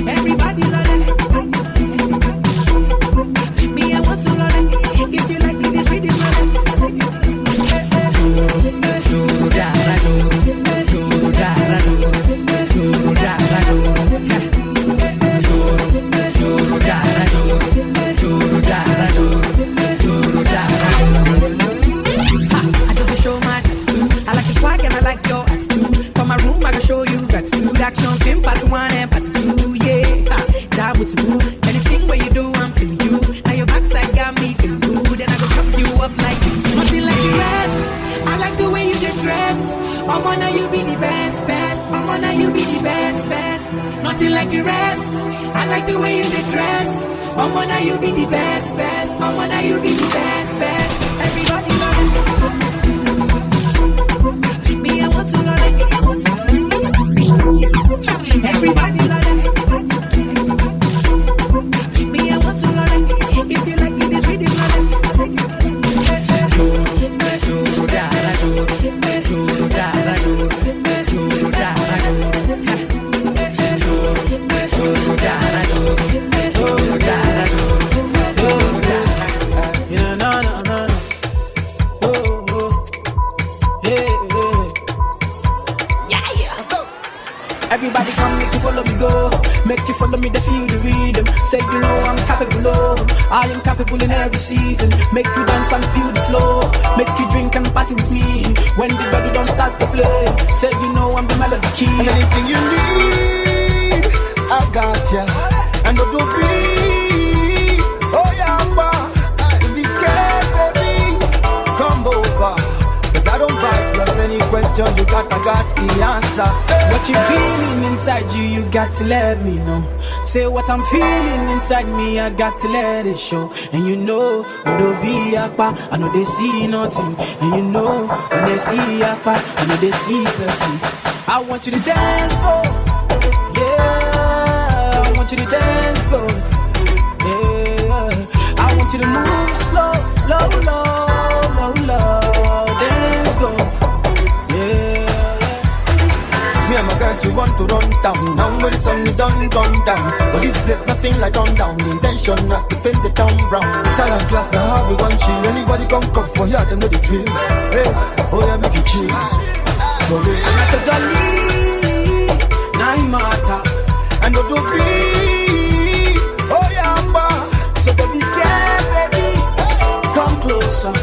Everybody love it. Me, I want to love it. If you like this rhythm, love it. Actions in part 1 and part 2, yeah. Double to do anything where you do, I'm feeling you. Now your backside got me feeling good, and I go chop you up like nothing like the rest. I like the way you get dressed. Now you be the best, best. Now you be the best, best. Nothing like the rest. I like the way you get dressed. Now you be the best, best. Now you be the best, best. Everybody love it. Me, I want to love it. Everybody love it. Me, I want to love it. If you like it, this rhythm, love it. Everybody come, make you follow me go. Make you follow me to feel the rhythm. Say you know I'm capable of. I am capable in every season. Make you dance and feel the flow. Make you drink and party with me. When the body don't start to play. Say you know I'm the melody key. And anything you need, I got ya. And don't be, oh yeah, don't be scared, baby. Come over. I don't bite, plus any question you got, I got the answer. What you feeling inside you, you got to let me know. Say what I'm feeling inside me, I got to let it show. And you know, when they see Akpa, I know they see nothing. And you know, when they see Akpa, I know they see person. I want you to dance, go. Yeah, I want you to dance, go. Yeah, I want you to move slow, low, low, low, low. Go. Yeah. Me and my guys, we want to run down. Now when the sun is done, gone down. But this place nothing like run down. The intention not to paint the town brown. Silent class now have we one chill. Anybody come for here, them know the drill. Hey, oh yeah, make it chill. For real. Not a jolly, now you matter. And no do be, oh yeah, so don't be scared, baby. Come closer.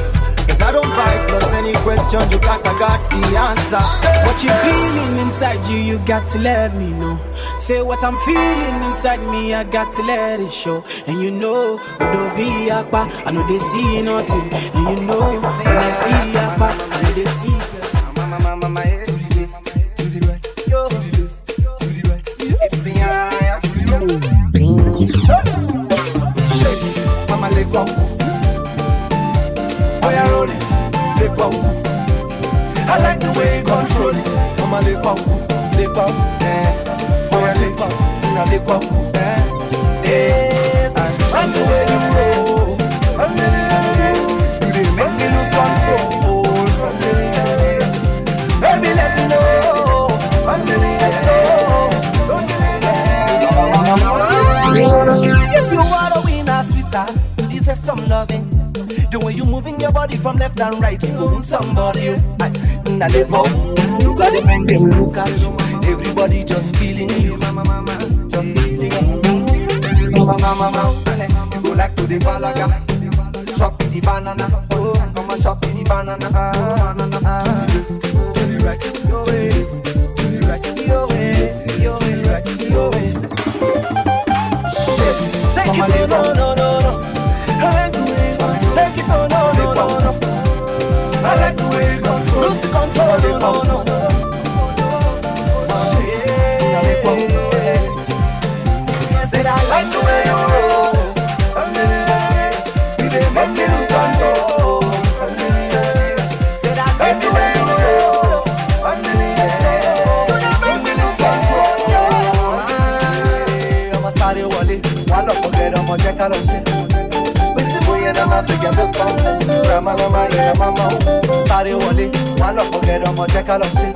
I don't bite, plus any question you got, I got the answer. What you feeling inside you, you got to let me know. Say what I'm feeling inside me, I got to let it show. And you know, Akpa, I know they see nothing. And you know, when I see Akpa, I know they see person. Mama, to the left, to the right, yo, to the left, to the right. It's the eye, to the left. Shake it, mama, let go. Oh yeah, roll it, let go. I like the way you control it. Mama, let go, eh. Oh yeah, let go, now let go, eh. Yes, and the way you roll, you dey make me lose control. Baby, let me know, yes, you are a winner, sweetheart. You deserve some loving. The way you moving your body from left and right, you own somebody. Now they go, look at the men, them look at you. Everybody just feeling you, mama, just feeling you. Mama, you go like to the balaga, chop the banana, oh, come on, chop the banana. To the right, your way, to the right, your way, your way, right, your way. Shit, mama, they go, no. I like the way you control. Lose control, no. sáré wọlé, wà lọ́pọ̀ gẹ̀rẹ́ ọmọ jẹ́ ká lọ sí. Sáré wọlé, wà lọ́pọ̀ gẹ̀rẹ́ ọmọ jẹ́ ká lọ sí.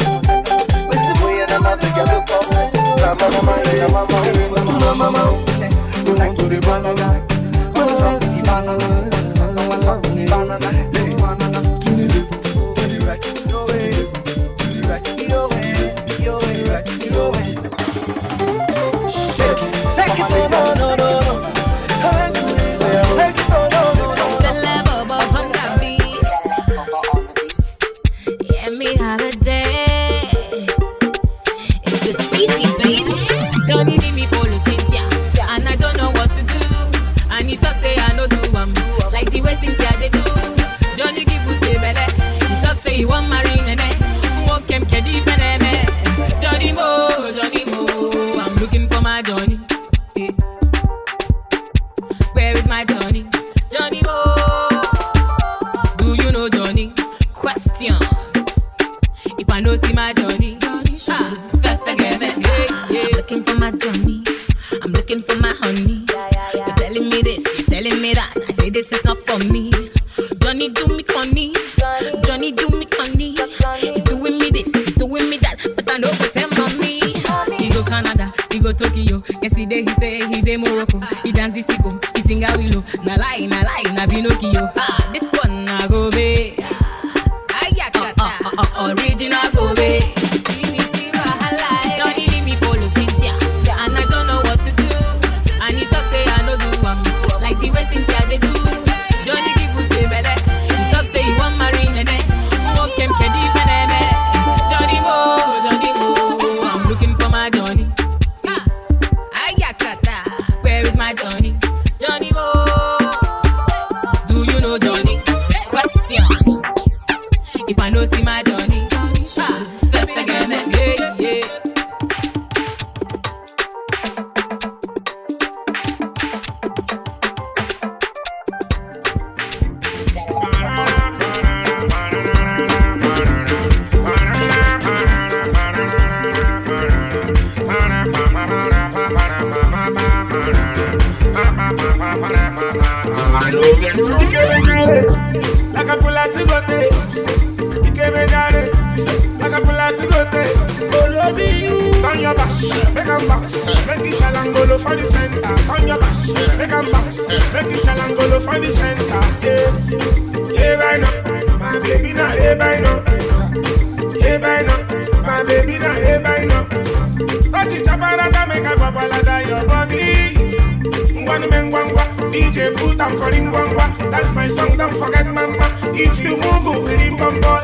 That's my song, don't forget mama. If you move with him bumper,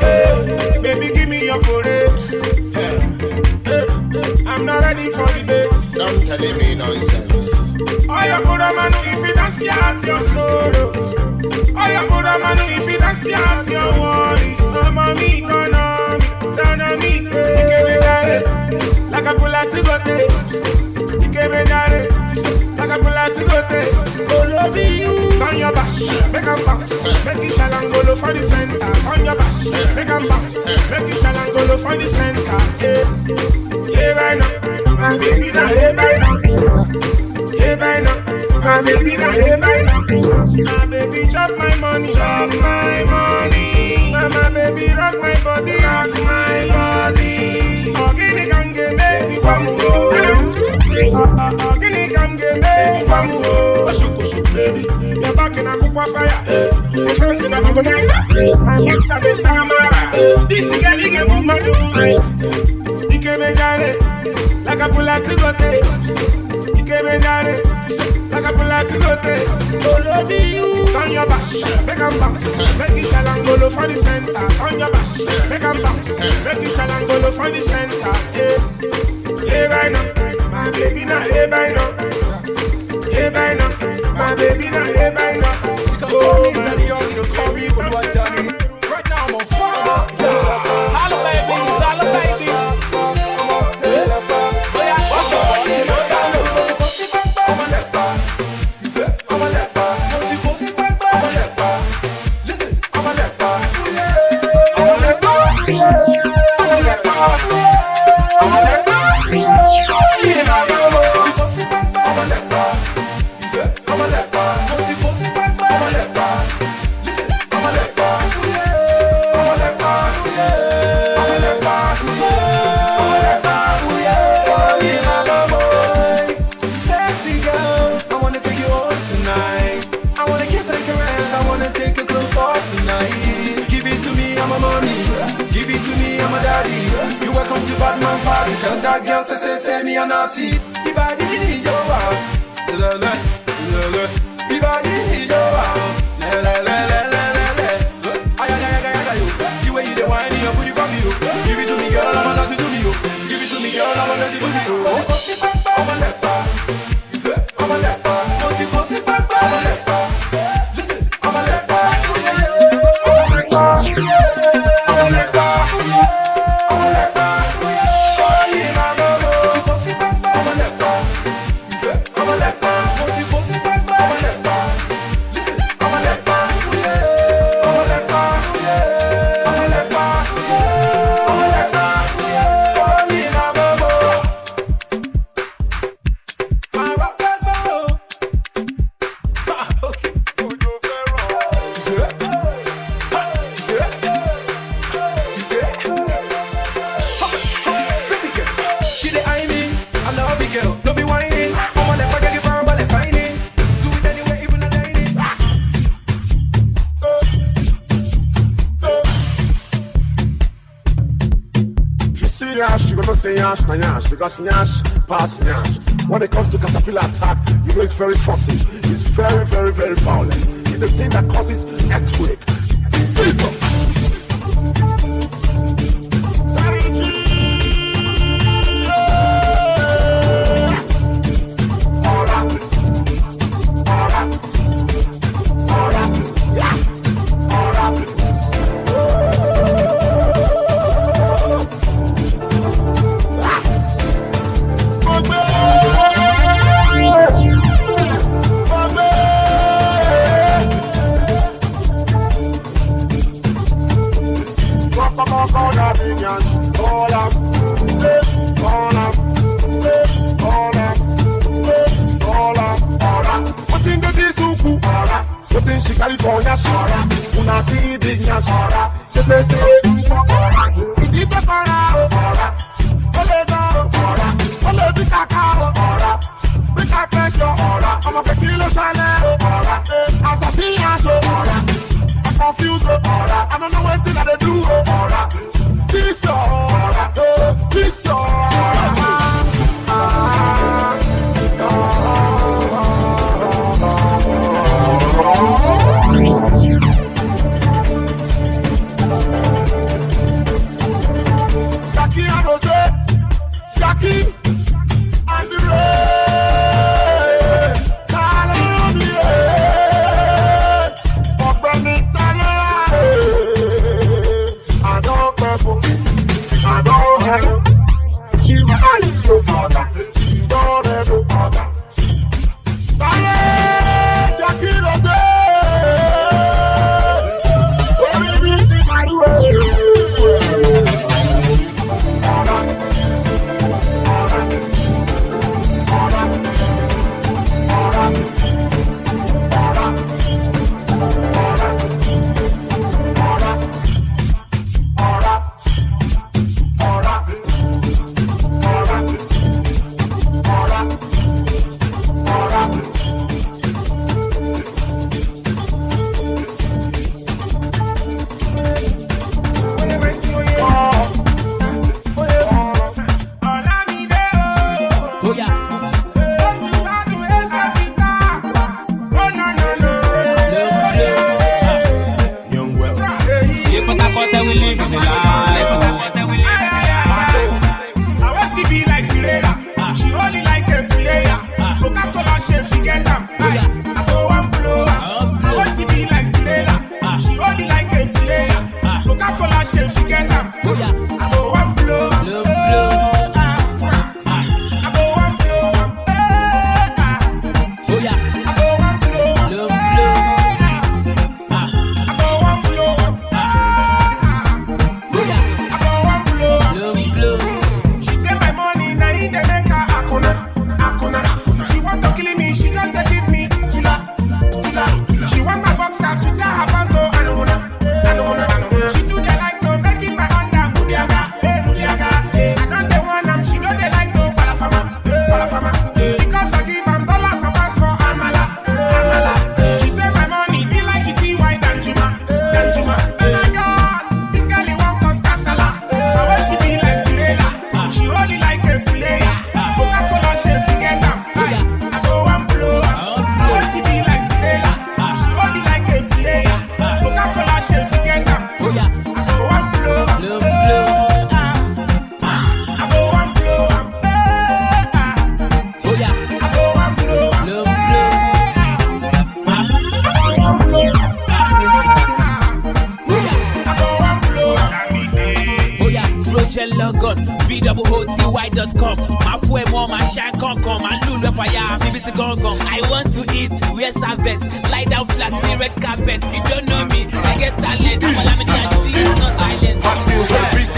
baby give me your parade. I'm not ready for the bass. Don't tell me nonsense. Oh, you put a man if you dance your sorrows. Oh, you put a man if you dance your worries. Mommy, economy, give me that like a bullet to go there. Give me that like a bullet to go there. Oh, love you. On your bash, make a bounce, make it shalangolo for the center. On your bash, make a bounce, make it shalangolo for the center. Yeah, right now, my baby now, yeah, right now. Yeah, right now, my baby now, yeah, right now. My baby chop my money, my baby rock my body, Organic and get baby, come go. Organic and get baby, come go. Baby, you're back in a cook fire. Your friends in a organizer. I'm next to the star mara. This is a little woman. You came and got it like a bullet to go there. You came and got it like a bullet to go there. Oh, love you. On your bash, make a bounce. Make it shalangolo for the center. On your bash, make a bounce. Make it shalangolo for the center. Yeah, right now. My baby now, yeah, right now. Yeah, right now. My baby not here by now. Oh, daddy, you don't call me for what Johnny. Right now I'm on fire. Holla baby, holla baby. Tell that girl, say me a naughty. The body need your wow. The body need your wow. The way you the wine, you put it from you. Give it to me, girl, I'm a naughty to me. Give it to me, girl, I'm a naughty to me. I'm a leper. I'm a leper. Don't you go sit back, I'm a leper. Listen, I'm a leper. I'm a leper. I'm a leper. Because Nyash pass Nyash. When it comes to caterpillar attack, you know it's very fussy. It's very, very, very violent. It's a thing that causes earthquake. Jesus! California, una see big Nyash, se I don't know what to do. This She say my money, now in the make her akuna. She want to kill see me, she just dey give me tula. She want my boxer to tell her panto, I know una. She do the like to make it my under, mudiaga. I don't the one am, she know they like to balafama. Because I give am dollars and pounds for amala. She say my money be like it TY Danjuma. Oh my God, this girl he want us casala. I wish to be like Pirela. She only like a player. Coca-Cola she forget them. I go and blow. I wish to be like Pirela. She only like a player. Coca-Cola she forget them. I go and blow. I go and blow. Logon, BWOCY.com. My fuel more, my shine come. My lulu fire, BBC gong. I want to eat, wear servants, lie down flat, be red carpet. You don't know me, I get talent. Follow me and please, no silence. My skills are big.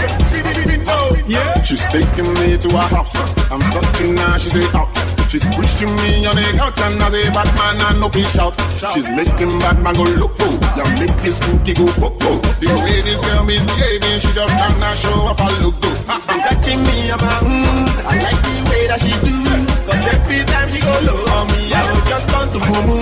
Yeah. She's taking me to her house. I'm touching her, she say out. She's pushing me on the couch and I say Batman and no fish out. She's making Batman go loco. Yeah, make this cookie go poco. The way this girl is behaving, she just tryna show off her logo. Touching me about, I like the way that she do. Cause every time she go low on me, I will just turn to mumu.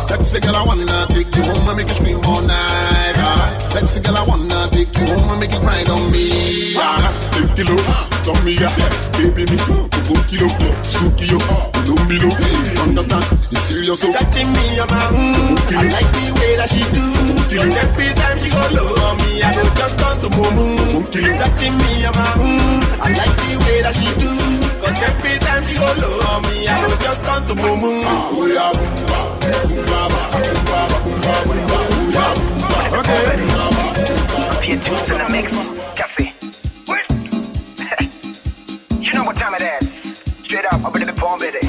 Sexy girl, I wanna take you home and make you scream all night. Sexy girl, I wanna take you home and make you grind on me. Take kilo, turn me up, baby me, go kilo, scoop you, don't be low. Understand? It's serious. Touching me on my I like the way that she do. Cause every time she go low on me, I go just turn to mumu. Touching me on my I like the way that she do. Cause every time she go low on me, I go just turn to mumu. Pure juice in the mix, cafe. You know what time it is? Straight up, up in the bomb, baby.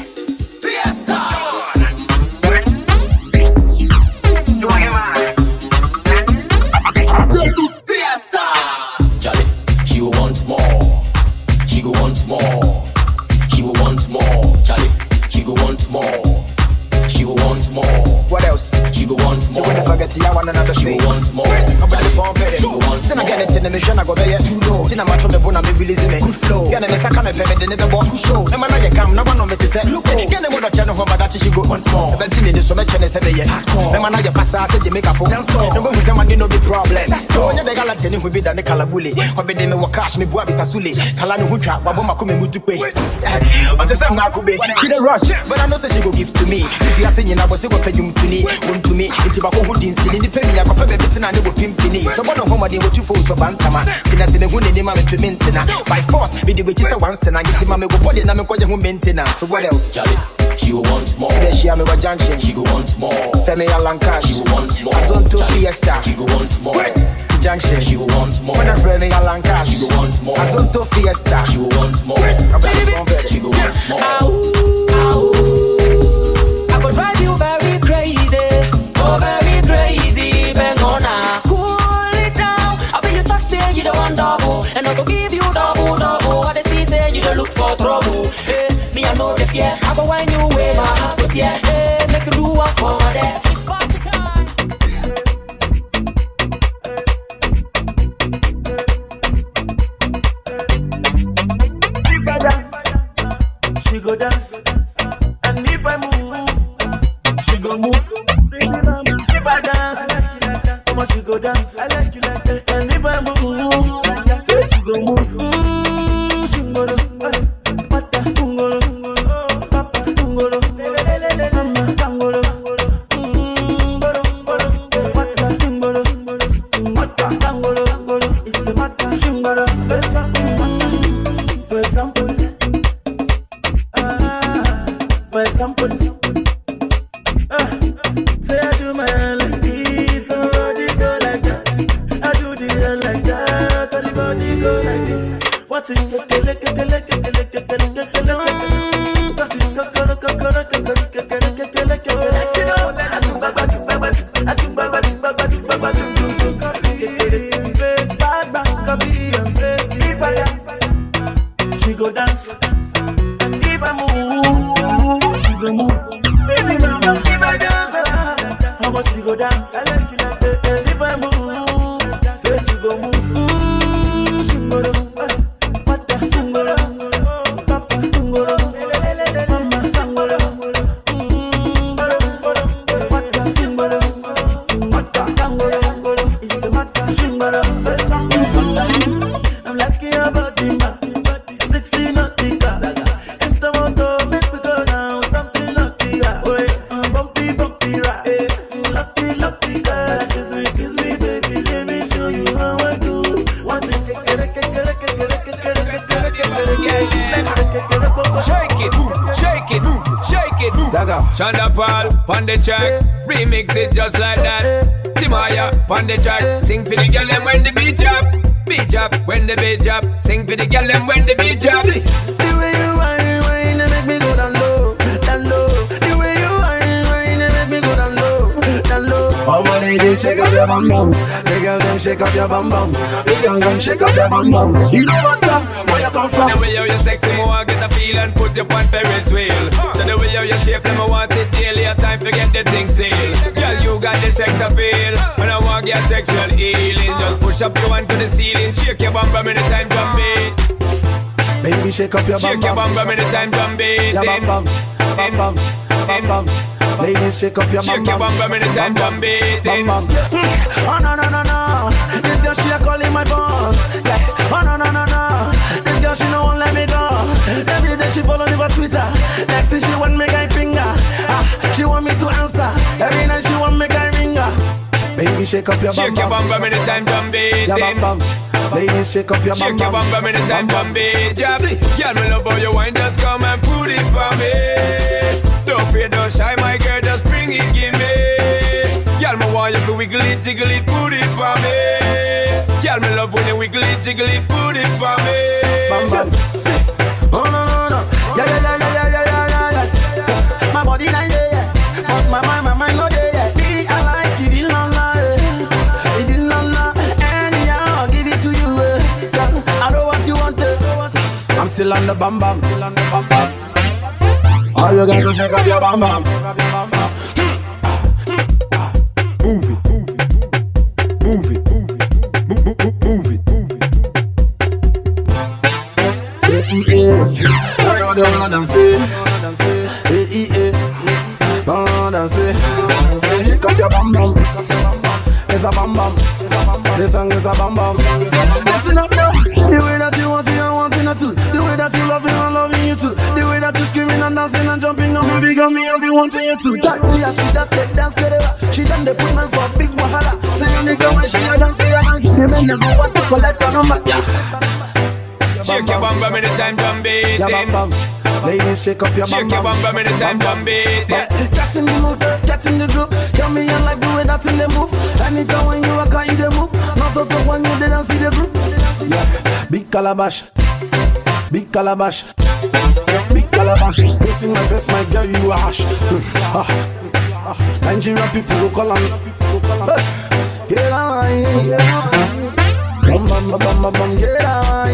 Charlie, she will want more. She will want more. She will want more. Charlie, she will want more. She will want more. What else? She will want more. So when I forget you, I want another she thing. Will want more. I'm ready for better. Then I get it in the mission, I go there too low. Then I'm out on the bone, I'm releasing it. Good flow. Get in the second, I'm better than the boss who shows. And when I come, no one know me to say, look, get in with a channel home, but that she go once more. But in the so much and I say, yeah, then when I pass, I said, you make a phone. No one who's someone, no big problem. So when you're the galatini who be done the calabuli, or be them cash me, Buabi Sasuli, Kalani Hutra, Baboma Kumi Mutupe. But the same Nakube, she the rush, but I know she go give to me. If you are saying I was able to pay you to me, to me, into Bako who didn't see the penny, I could pay and they will pimpini. So one of whom they were two fools of Bantama. Sinas in the wound in the moment to maintain. By force, with the witches at once and I get him a body and I'm a quarter who maintenance. So what else? Charlie, she will want more. Yes, she am a junction. She will want more. Femi Alancash. She will want more. Azonto Fiesta. She will want more. Junction. She will want more. When I'm Femi Alancash. She will want more. Azonto Fiesta. She will want more. She will want more. I could drive you very crazy. Oh, very crazy. Bang on now. Cool it down. I bet you talk say you don't want double. And I go give you double. What they see say you don't look for trouble. Hey, me I know the fear. I go wind you way my heart with yeah. Hey, make you do what for that. It's party time. If I dance, she go dance. And if I move, she go move. If I dance, come she go dance. I like you like that. And if I move, say she go move. Shingolo, mata tungolo, papa tungolo, mama tangolo, mata tungolo, mata tangolo, it's a mata shingolo. For example, say I do my hair like this, somebody go like that. I do the hair like that. body go like this. What is it? She go dance, and if I move, she go move. Baby, mama, if I dance, how much she go dance? I like you like that. And if I move, say she go move. Shingoro, mata shingoro, papa shingoro, mama shingoro, mata shingoro, mata shingoro, it's a mata shingoro. I'm lucky about the man. Sexy nautica, and the motor make me go down. Something lucky, bumpy, right? Lucky, girl, kiss me, baby. Let me show you how I do. Once it shake it, move. Shonda Paul, pon the track, remix it just like that. Timaya, pon the track, sing for the girl and when the beat drop. Beat drop, when the beat drop. Sing for the girl and when the beat drop. See, the way you whine, and make me go down low, down low. The way you whine, and make me go down low, down low. All my ladies shake up your bum bum. The girl them shake up your bum bum. The young them shake up your bum bum. You know what time? Where you come from? The way you sexy, me want get a feel and put you on Ferris wheel. So the way you shape them, I want it daily. A time to get the thing sealed. Girl, you got the sex appeal. When I want your sexual healing, just push up your hand to the ceiling. Shake your bum bum anytime drum beat. Baby, shake up your bum bum. Shake your bum bum anytime drum beat. Your bum bum, bum bum. Ladies, shake up your bum bum. Shake your bum bum anytime drum beat. Oh no. This girl she a calling my phone. Yeah. Oh no. This girl she no won't let me go. Every day she follow me for Twitter. Next thing she want me guy finger. She want me to answer. Every night she want me guy ringer. Baby, shake up your bum bum. Shake your bum bum anytime drum beat. Your bum bum. Ladies, shake up your bum bum. Shake your bum bum anytime drum beat. Girl, me love how you wine. Just come and put it for me. Don't fear, don't shy, my girl. Just bring it, give me. Girl, me want you to wiggle it, jiggle it, put it for me. Girl, me love when you wiggle it, jiggle it, put it for me. Bam bam. See. Oh no. Yeah. My body not there, but my mind not there. Me, I like it, it la. Anyhow, I'll give it to you. I know what you want. I'm still on the bum bum. All you got to shake up your bum bum. Move it. I don't wanna dance. Shake up your bum bum. It's a bum bum. This song is a bum bum. Listen up now. The way that you want it, I want it too. The way that you love it, I'm loving you too. The way that you screaming and dancing and jumping on baby, got me, I'll be wanting you too. That see she that take dance together. She done the put man for big wahala. Say you nigga when she a dance, the men never want to collect her number. Shake your bum bum anytime drum beat. Your bum bum. Ladies, shake up your bum bum. Shake your bum bum anytime drum beat. Get in the mood, get in the groove. Tell me you like the way that in the move. Anytime when you walk out, you the move. Not to talk when you didn't see the group. Yeah. Big calabash. Facing my face, my girl, you a hash. Nigerian people will call on. Get on, bum, get on.